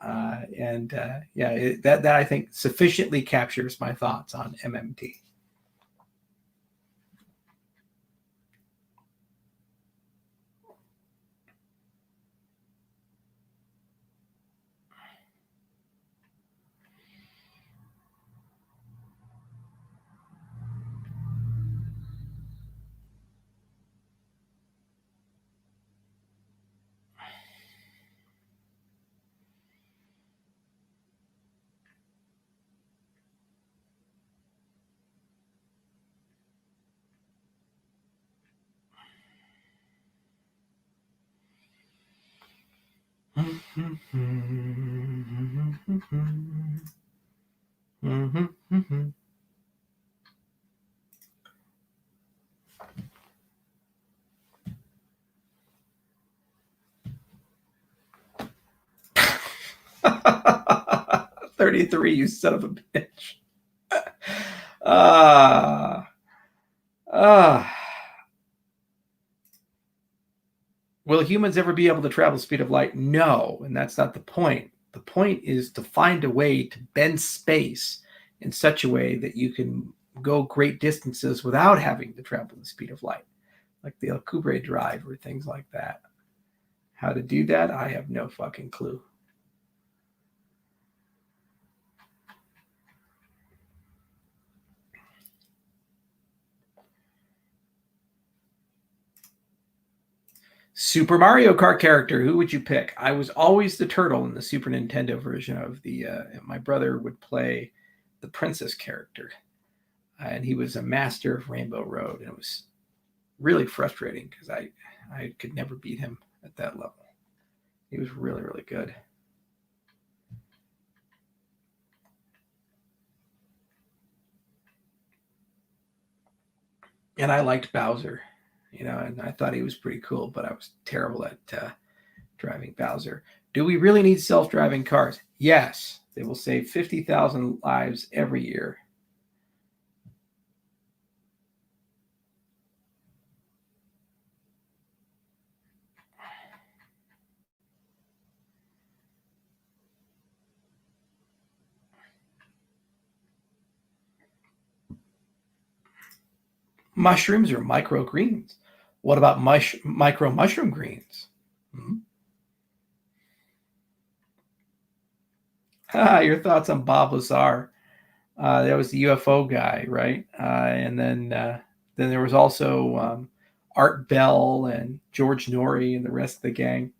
That I think sufficiently captures my thoughts on MMT. Mm-hmm. 33, you son of a bitch. Will humans ever be able to travel the speed of light? No, and that's not the point. The point is to find a way to bend space in such a way that you can go great distances without having to travel the speed of light, like the Alcubierre drive or things like that. How to do that, I have no fucking clue. Super Mario Kart character, who would you pick? I was always the turtle in the Super Nintendo version of the, my brother would play the princess character. And he was a master of Rainbow Road. And it was really frustrating because I could never beat him at that level. He was really, really good. And I liked Bowser, and I thought he was pretty cool, but I was terrible at driving Bowser. Do we really need self-driving cars? Yes. They will save 50,000 lives every year. Mushrooms are microgreens. What about micro mushroom greens? Your thoughts on Bob Lazar? That was the UFO guy, right? And then there was also Art Bell and George Norrie and the rest of the gang.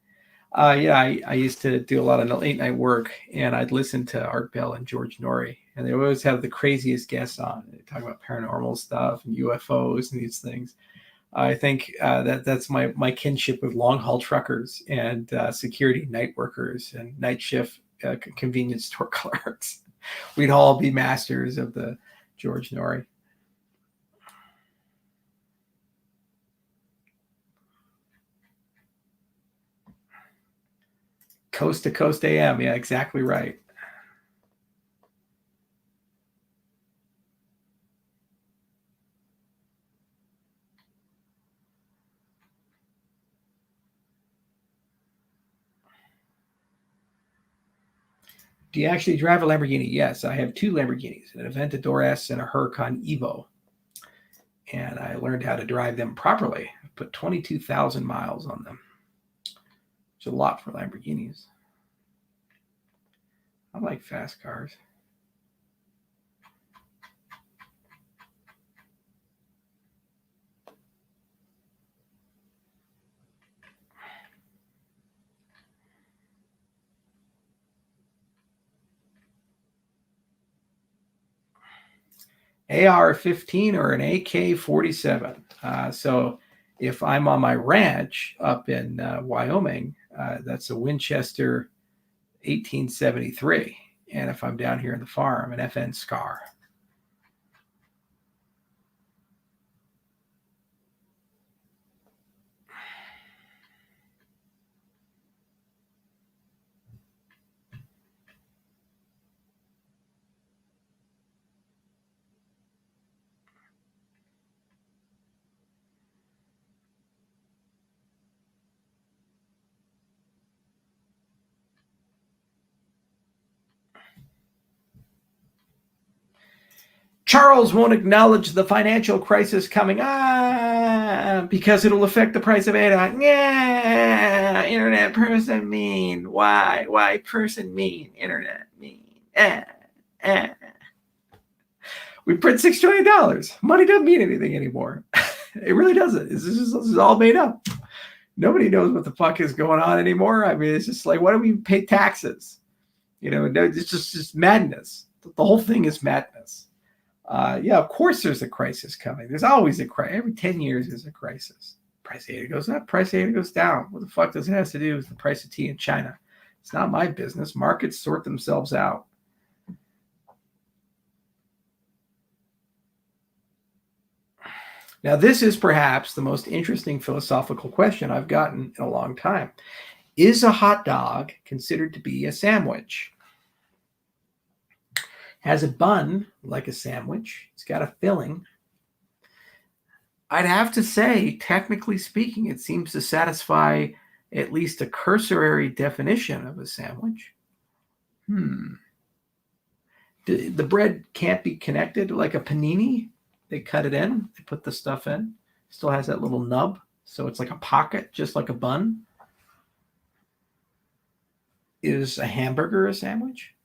I used to do a lot of late night work, and I'd listen to Art Bell and George Norrie, and they always have the craziest guests on. They talk about paranormal stuff and UFOs and these things. I think that's my kinship with long haul truckers and security night workers and night shift convenience store clerks. We'd all be masters of the George Norrie. Coast to Coast AM. Yeah, exactly right. Do you actually drive a Lamborghini? Yes, I have 2 Lamborghinis, an Aventador S and a Huracan Evo. And I learned how to drive them properly. I put 22,000 miles on them. It's a lot for Lamborghinis. I like fast cars. AR-15 or an AK-47. So if I'm on my ranch up in Wyoming, that's a Winchester 1873. And if I'm down here in the farm, an FN Scar. Charles won't acknowledge the financial crisis coming because it'll affect the price of ADA. Yeah, internet person mean. Why person mean? Internet mean. We print $6 trillion. Money doesn't mean anything anymore. It really doesn't. This is all made up. Nobody knows what the fuck is going on anymore. I mean, it's just like, why do we pay taxes? It's just madness. The whole thing is madness. Yeah, of course there's a crisis coming. There's always a crisis. Every 10 years there's a crisis. Price of ADA goes up, price of ADA goes down. What the fuck does it have to do with the price of tea in China? It's not my business. Markets sort themselves out. Now, this is perhaps the most interesting philosophical question I've gotten in a long time. Is a hot dog considered to be a sandwich? Has a bun like a sandwich. It's got a filling. I'd have to say, technically speaking, it seems to satisfy at least a cursory definition of a sandwich. The bread can't be connected like a panini. They cut it in, they put the stuff in. Still has that little nub, so it's like a pocket, just like a bun. Is a hamburger a sandwich?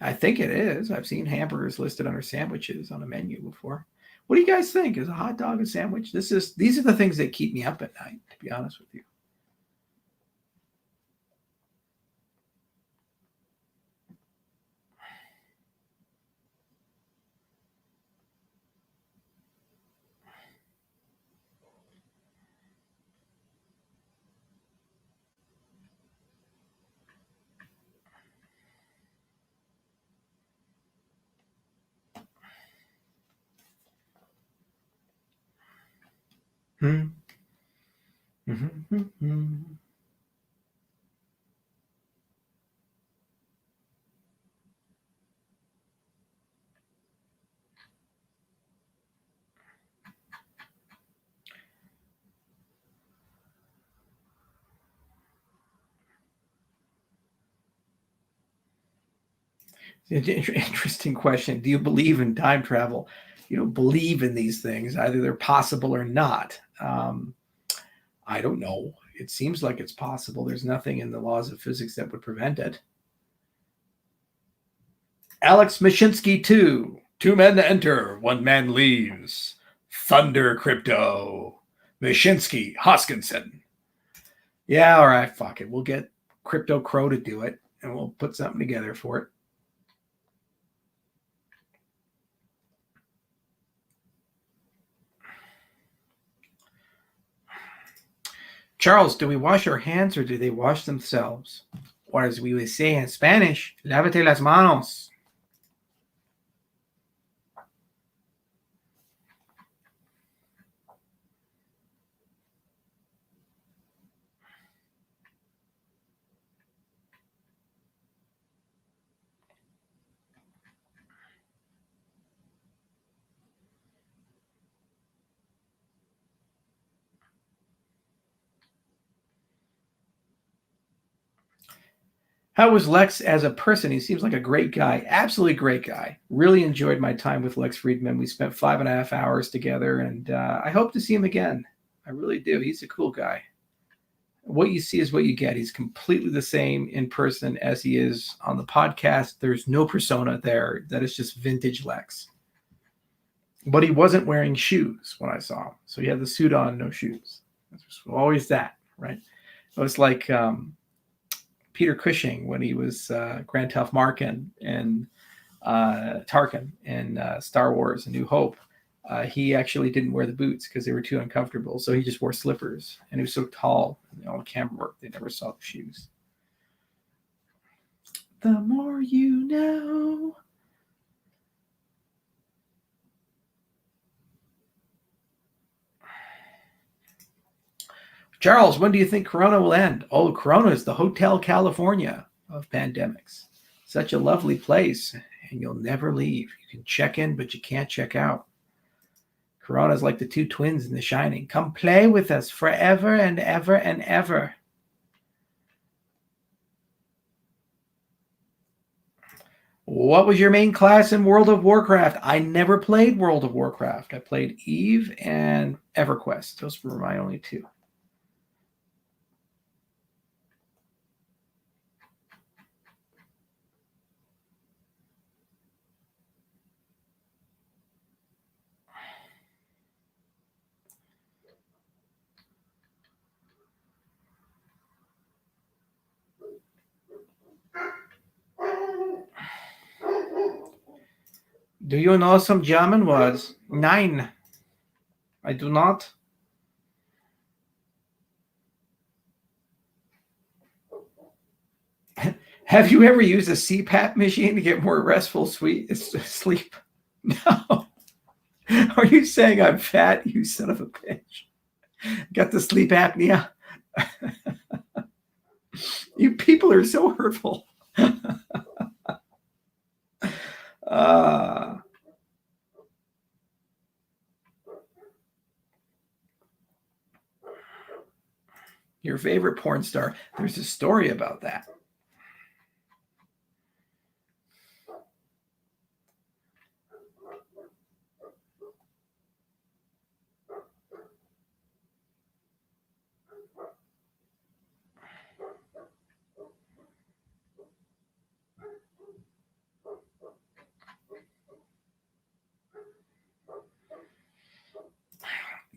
I think it is. I've seen hamburgers listed under sandwiches on a menu before. What do you guys think? Is a hot dog a sandwich? These are the things that keep me up at night, to be honest with you. Interesting question. Do you believe in time travel? You don't believe in these things. Either they're possible or not. I don't know. It seems like it's possible. There's nothing in the laws of physics that would prevent it. Alex Mashinsky 2. 2 men enter, 1 man leaves. Thunder Crypto. Mashinsky, Hoskinson. Yeah, all right, fuck it. We'll get Crypto Crow to do it, and we'll put something together for it. Charles, do we wash our hands or do they wash themselves? Or as we would say in Spanish, lávate las manos. How was Lex as a person? He seems like a great guy. Absolutely great guy. Really enjoyed my time with Lex Friedman. We spent 5.5 hours together, and I hope to see him again. I really do. He's a cool guy. What you see is what you get. He's completely the same in person as he is on the podcast. There's no persona there. That is just vintage Lex. But he wasn't wearing shoes when I saw him. So he had the suit on, no shoes. It's always that, right? It was like Peter Cushing when he was Grand Moff Tarkin and Tarkin in Star Wars: A New Hope. He actually didn't wear the boots because they were too uncomfortable, so he just wore slippers. And he was so tall, on camera work, they never saw the shoes. The more you know. Charles, when do you think Corona will end? Oh, Corona is the Hotel California of pandemics. Such a lovely place, and you'll never leave. You can check in, but you can't check out. Corona is like the two twins in The Shining. Come play with us forever and ever and ever. What was your main class in World of Warcraft? I never played World of Warcraft. I played Eve and EverQuest. Those were my only two. Do you know some German words? Nein, I do not. Have you ever used a CPAP machine to get more restful sleep? No. Are you saying I'm fat, you son of a bitch? Got the sleep apnea? You people are so hurtful. Your favorite porn star. There's a story about that.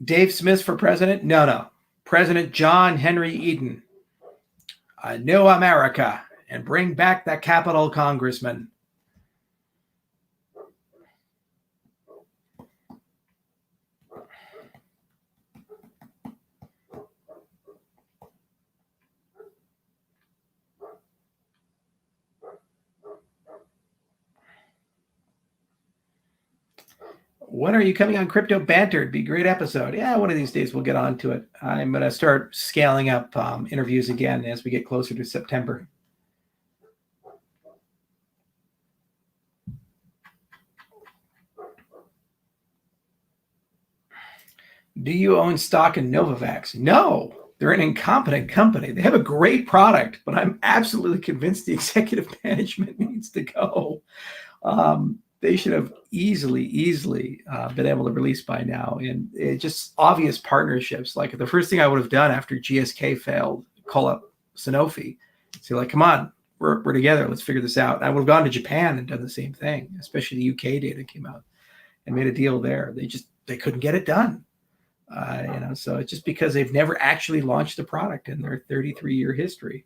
Dave Smith for president? No. President John Henry Eden. A new America, and bring back the Capitol Congressman. When are you coming on Crypto Banter? It'd be a great episode. Yeah, one of these days we'll get on to it. I'm going to start scaling up interviews again as we get closer to September. Do you own stock in Novavax? No, they're an incompetent company. They have a great product, but I'm absolutely convinced the executive management needs to go. They should have easily been able to release by now. And it just obvious partnerships. Like the first thing I would have done after GSK failed, call up Sanofi. Say like, come on, we're together. Let's figure this out. And I would have gone to Japan and done the same thing, especially the UK data came out and made a deal there. They couldn't get it done. So it's just because they've never actually launched a product in their 33-year history.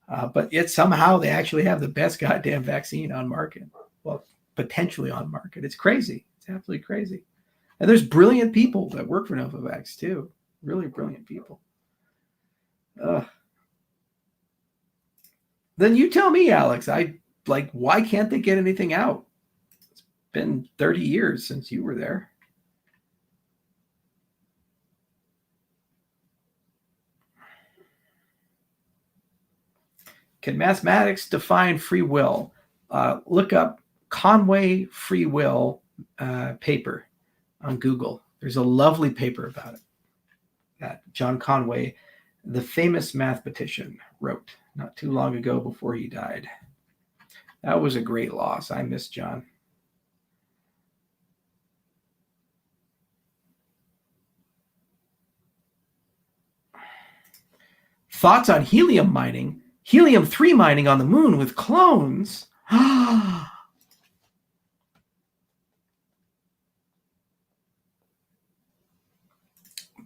But yet somehow they actually have the best goddamn vaccine on market. Well, potentially on market. It's crazy. It's absolutely crazy. And there's brilliant people that work for Novavax too. Really brilliant people. Then you tell me, Alex, why can't they get anything out? It's been 30 years since you were there. Can mathematics define free will? Look up Conway free will paper on Google. There's a lovely paper about it that John Conway, the famous mathematician, wrote. not too long ago before he died. That was a great loss. I miss John. Thoughts on helium mining? Helium-3 mining on the moon with clones?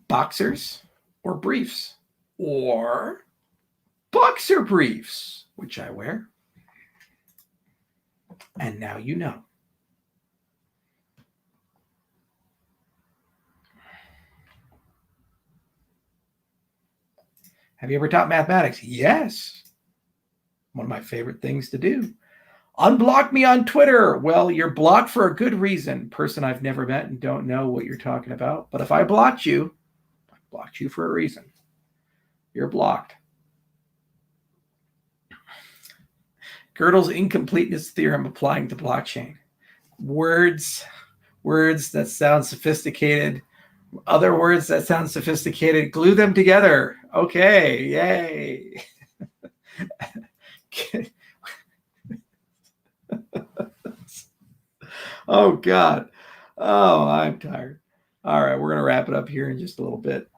Boxers or briefs? Or boxer briefs, which I wear. And now you know. Have you ever taught mathematics? Yes. One of my favorite things to do. Unblock me on Twitter. Well, you're blocked for a good reason. Person I've never met and don't know what you're talking about. But if I blocked you for a reason. You're blocked. Gödel's incompleteness theorem applying to blockchain. Words that sound sophisticated. Other words that sound sophisticated. Glue them together. Okay, yay. Oh, God. Oh, I'm tired. All right, we're going to wrap it up here in just a little bit.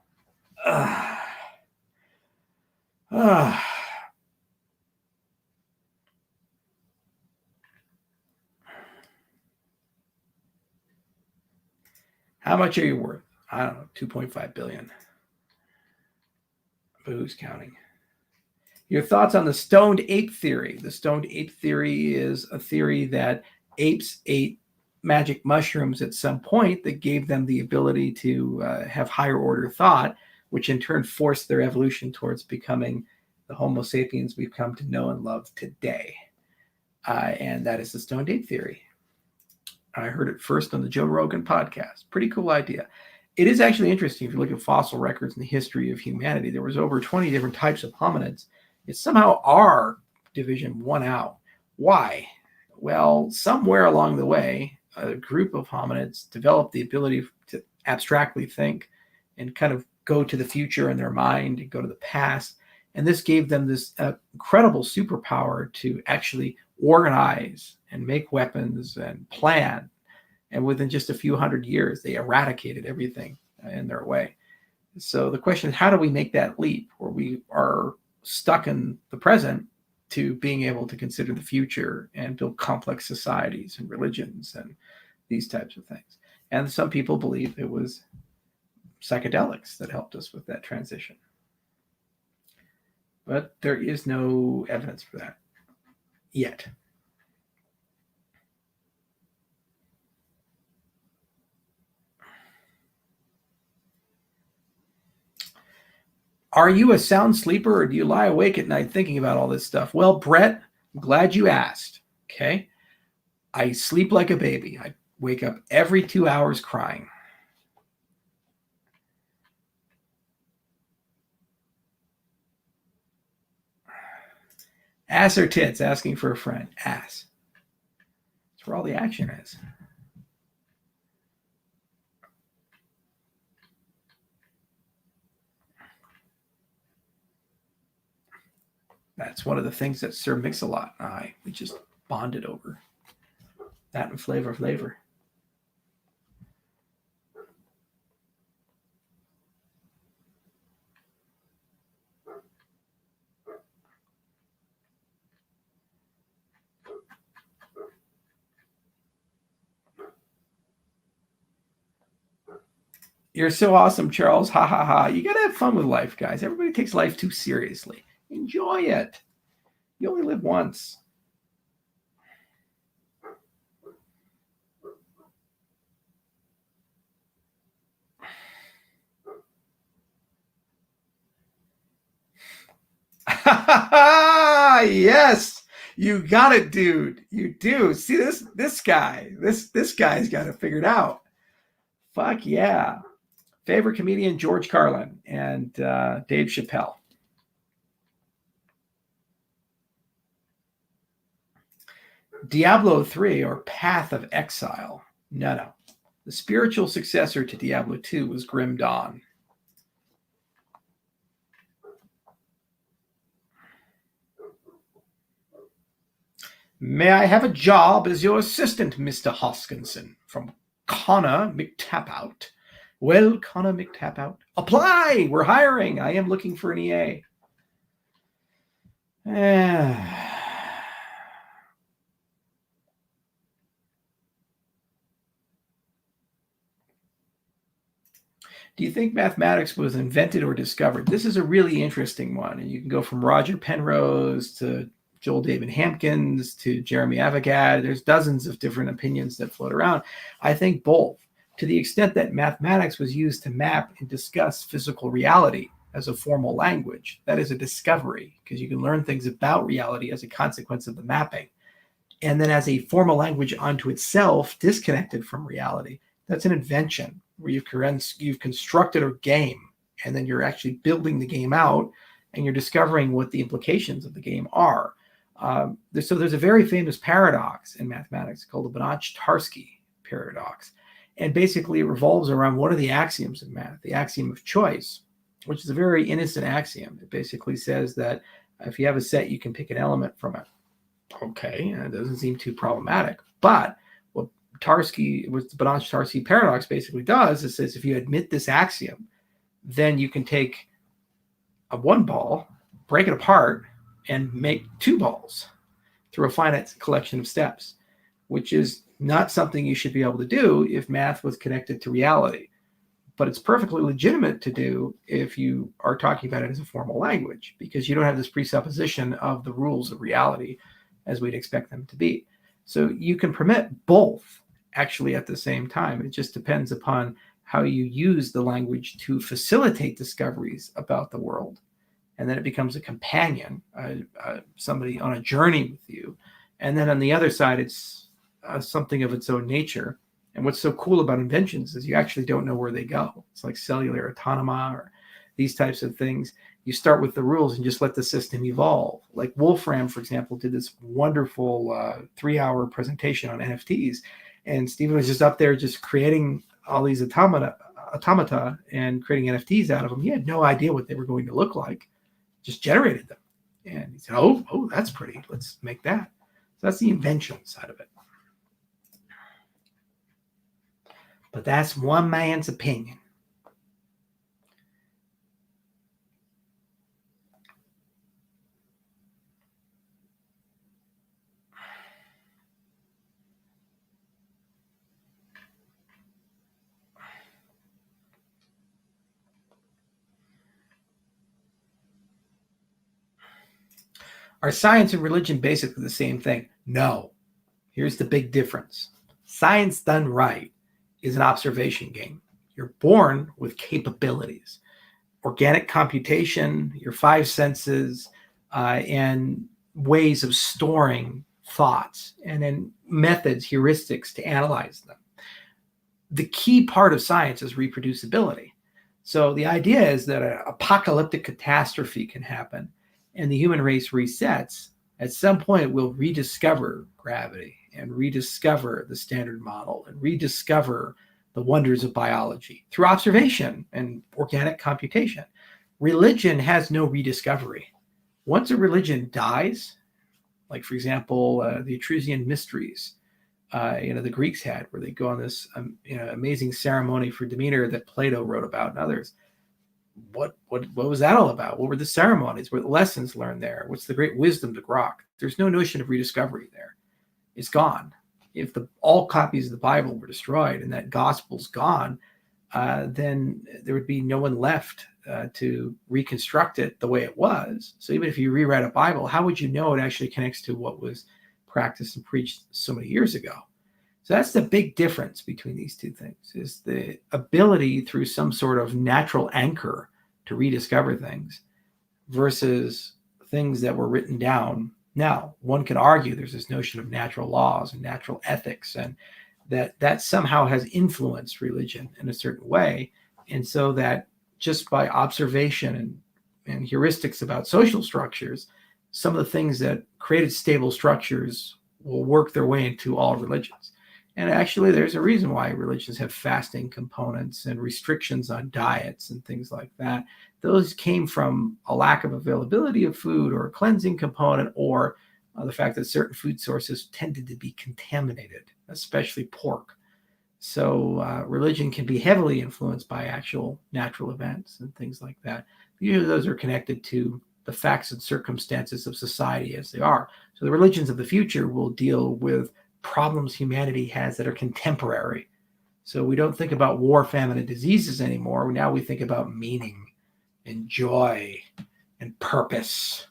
How much are you worth? I don't know, 2.5 billion. But who's counting? Your thoughts on the stoned ape theory. The stoned ape theory is a theory that apes ate magic mushrooms at some point that gave them the ability to have higher order thought, which in turn forced their evolution towards becoming the Homo sapiens we've come to know and love today. And that is the stoned ape theory. I heard it first on the Joe Rogan podcast. Pretty cool idea. It is actually interesting if you look at fossil records in the history of humanity. There was over 20 different types of hominids. It's somehow our division won out. Why? Well, somewhere along the way, a group of hominids developed the ability to abstractly think and kind of go to the future in their mind and go to the past. And this gave them this incredible superpower to actually organize and make weapons and plan. And within just a few hundred years, they eradicated everything in their way. So the question is, how do we make that leap where we are stuck in the present to being able to consider the future and build complex societies and religions and these types of things? And some people believe it was psychedelics that helped us with that transition. But there is no evidence for that yet. Are you a sound sleeper or do you lie awake at night thinking about all this stuff? Well, Brett, I'm glad you asked. Okay. I sleep like a baby. I wake up every 2 hours crying. Ass or tits, asking for a friend. Ass. That's where all the action is. That's one of the things that Sir Mix-a-Lot and we just bonded over. That and Flavor. You're so awesome, Charles. Ha ha ha. You got to have fun with life, guys. Everybody takes life too seriously. Enjoy it. You only live once. Yes, you got it, dude. You do. See this guy. This guy's got it figured out. Fuck yeah. Favorite comedian, George Carlin and Dave Chappelle. Diablo 3 or Path of Exile. No. The spiritual successor to Diablo 2 was Grim Dawn. May I have a job as your assistant, Mr. Hoskinson? From Connor McTapout. Well, Connor McTapout, apply! We're hiring. I am looking for an EA. Do you think mathematics was invented or discovered? This is a really interesting one. And you can go from Roger Penrose to Joel David Hampkins to Jeremy Avogadro. There's dozens of different opinions that float around. I think both. To the extent that mathematics was used to map and discuss physical reality as a formal language, that is a discovery, because you can learn things about reality as a consequence of the mapping. And then as a formal language unto itself, disconnected from reality, that's an invention, where you've constructed a game, and then you're actually building the game out, and you're discovering what the implications of the game are. So there's a very famous paradox in mathematics called the Banach-Tarski paradox. And basically it revolves around one of the axioms of math, the axiom of choice, which is a very innocent axiom. It basically says that if you have a set, you can pick an element from it. Okay, and it doesn't seem too problematic. But what the Banach-Tarski paradox basically does is says if you admit this axiom, then you can take a one ball, break it apart, and make two balls through a finite collection of steps, which is not something you should be able to do if math was connected to reality. But it's perfectly legitimate to do if you are talking about it as a formal language, because you don't have this presupposition of the rules of reality as we'd expect them to be. So you can permit both actually at the same time. It just depends upon how you use the language to facilitate discoveries about the world. And then it becomes a companion, somebody on a journey with you. And then on the other side, it's something of its own nature. And what's so cool about inventions is you actually don't know where they go. It's like cellular autonoma or these types of things. You start with the rules and just let the system evolve. Like Wolfram, for example, did this wonderful 3-hour presentation on NFTs. And Stephen was just up there just creating all these automata and creating NFTs out of them. He had no idea what they were going to look like, just generated them. And he said, oh, that's pretty. Let's make that. So that's the invention side of it. But that's one man's opinion. Are science and religion basically the same thing? No. Here's the big difference. Science done right is an observation game. You're born with capabilities, organic computation, your five senses, and ways of storing thoughts, and then methods, heuristics to analyze them. The key part of science is reproducibility. So the idea is that an apocalyptic catastrophe can happen and the human race resets. At some point, we'll rediscover gravity and rediscover the standard model and rediscover the wonders of biology through observation and organic computation. Religion has no rediscovery. Once a religion dies, like for example, the Etruscan mysteries, the Greeks had, where they go on this amazing ceremony for Demeter that Plato wrote about and others. What was that all about? What were the ceremonies? What lessons learned there? What's the great wisdom to grok? There's no notion of rediscovery there. It's gone. If all copies of the Bible were destroyed and that gospel's gone, then there would be no one left to reconstruct it the way it was. So even if you rewrite a Bible, how would you know it actually connects to what was practiced and preached so many years ago? So that's the big difference between these two things, is the ability through some sort of natural anchor to rediscover things versus things that were written down. Now, one could argue there's this notion of natural laws and natural ethics, and that somehow has influenced religion in a certain way. And so that just by observation and heuristics about social structures, some of the things that created stable structures will work their way into all religions. And actually, there's a reason why religions have fasting components and restrictions on diets and things like that. Those came from a lack of availability of food or a cleansing component or the fact that certain food sources tended to be contaminated, especially pork. So religion can be heavily influenced by actual natural events and things like that. Usually those are connected to the facts and circumstances of society as they are. So the religions of the future will deal with problems humanity has that are contemporary. So we don't think about war, famine, and diseases anymore. Now we think about meaning and joy and purpose.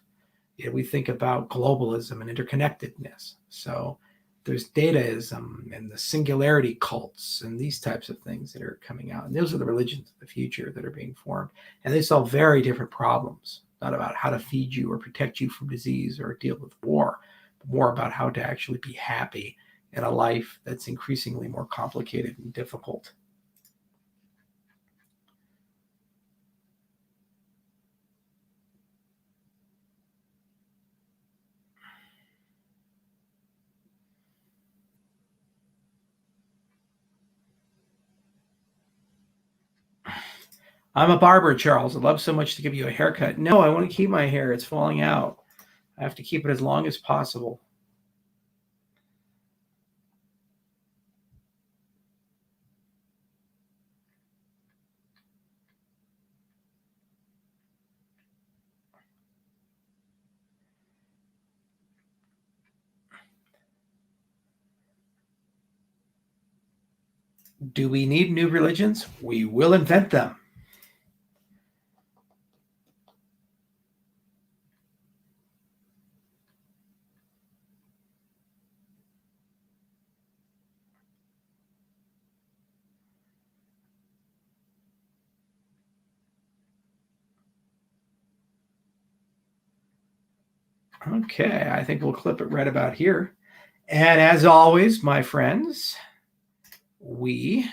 We think about globalism and interconnectedness. So there's dataism and the singularity cults and these types of things that are coming out. And those are the religions of the future that are being formed. And they solve very different problems, not about how to feed you or protect you from disease or deal with war, but more about how to actually be happy in a life that's increasingly more complicated and difficult. I'm a barber, Charles. I'd love so much to give you a haircut. No, I want to keep my hair. It's falling out. I have to keep it as long as possible. Do we need new religions? We will invent them. Okay, I think we'll clip it right about here. And as always, my friends, we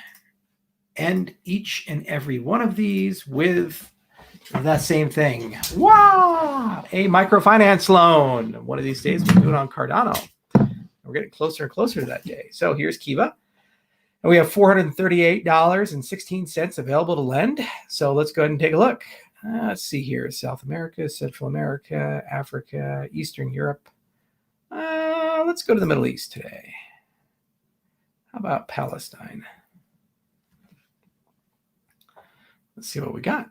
end each and every one of these with that same thing. Wow! A microfinance loan. One of these days, we'll do it on Cardano. We're getting closer and closer to that day. So here's Kiva. And we have $438.16 available to lend. So let's go ahead and take a look. Let's see here. South America, Central America, Africa, Eastern Europe. Let's go to the Middle East today. How about Palestine? Let's see what we got.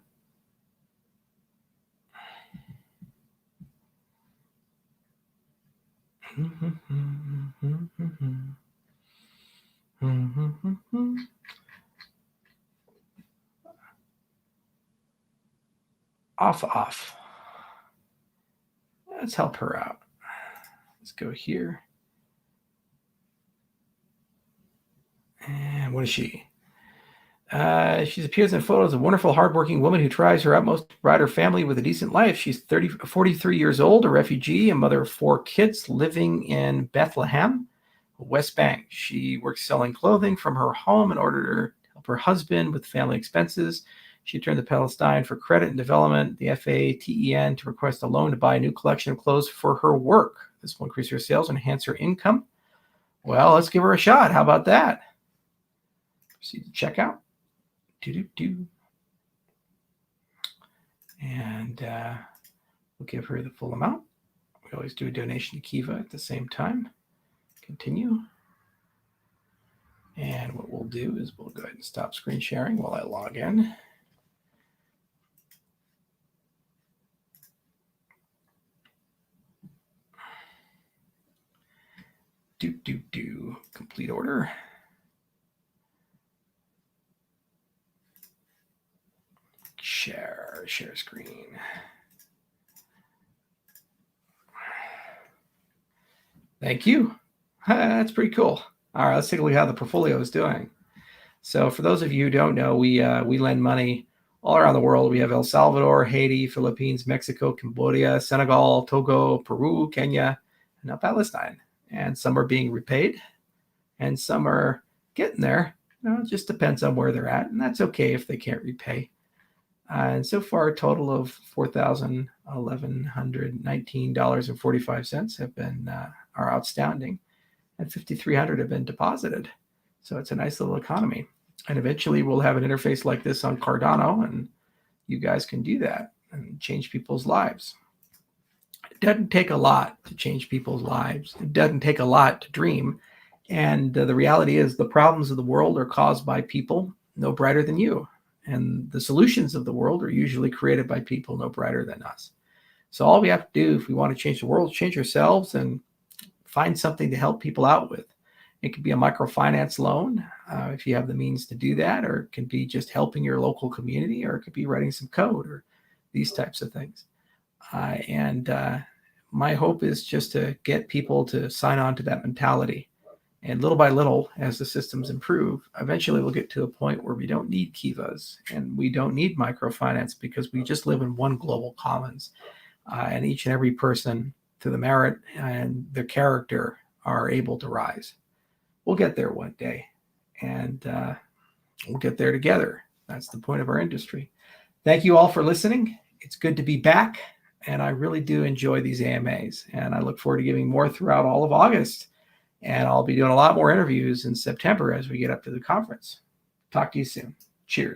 Off. Let's help her out. Let's go here. And what is she? She appears in photos of a wonderful, hardworking woman who tries her utmost to provide her family with a decent life. She's 43 years old, a refugee, a mother of 4 kids living in Bethlehem, West Bank. She works selling clothing from her home in order to help her husband with family expenses. She turned to Palestine for credit and development, the FATEN, to request a loan to buy a new collection of clothes for her work. This will increase her sales and enhance her income. Well, let's give her a shot. How about that? Proceed to checkout. And we'll give her the full amount. We always do a donation to Kiva at the same time. Continue. And what we'll do is we'll go ahead and stop screen sharing while I log in. Complete order. Share screen. Thank you. That's pretty cool. All right, let's take a look at how the portfolio is doing. So for those of you who don't know, we lend money all around the world. We have El Salvador, Haiti, Philippines, Mexico, Cambodia, Senegal, Togo, Peru, Kenya, and now Palestine. And some are being repaid, and some are getting there. It just depends on where they're at, and that's okay if they can't repay. And so far, a total of $4,119.45 have been are outstanding, and 5,300 have been deposited. So it's a nice little economy. And eventually, we'll have an interface like this on Cardano, and you guys can do that and change people's lives. It doesn't take a lot to change people's lives. It doesn't take a lot to dream. And the reality is the problems of the world are caused by people no brighter than you. And the solutions of the world are usually created by people no brighter than us. So all we have to do if we want to change the world, change ourselves and find something to help people out with. It could be a microfinance loan if you have the means to do that, or it can be just helping your local community, or it could be writing some code or these types of things. And my hope is just to get people to sign on to that mentality. And little by little, as the systems improve, eventually we'll get to a point where we don't need kivas and we don't need microfinance because we just live in one global commons. And each and every person, through the merit and their character, are able to rise. We'll get there one day, and we'll get there together. That's the point of our industry. Thank you all for listening. It's good to be back, and I really do enjoy these AMAs, and I look forward to giving more throughout all of August, and I'll be doing a lot more interviews in September as we get up to the conference. Talk to you soon. Cheers.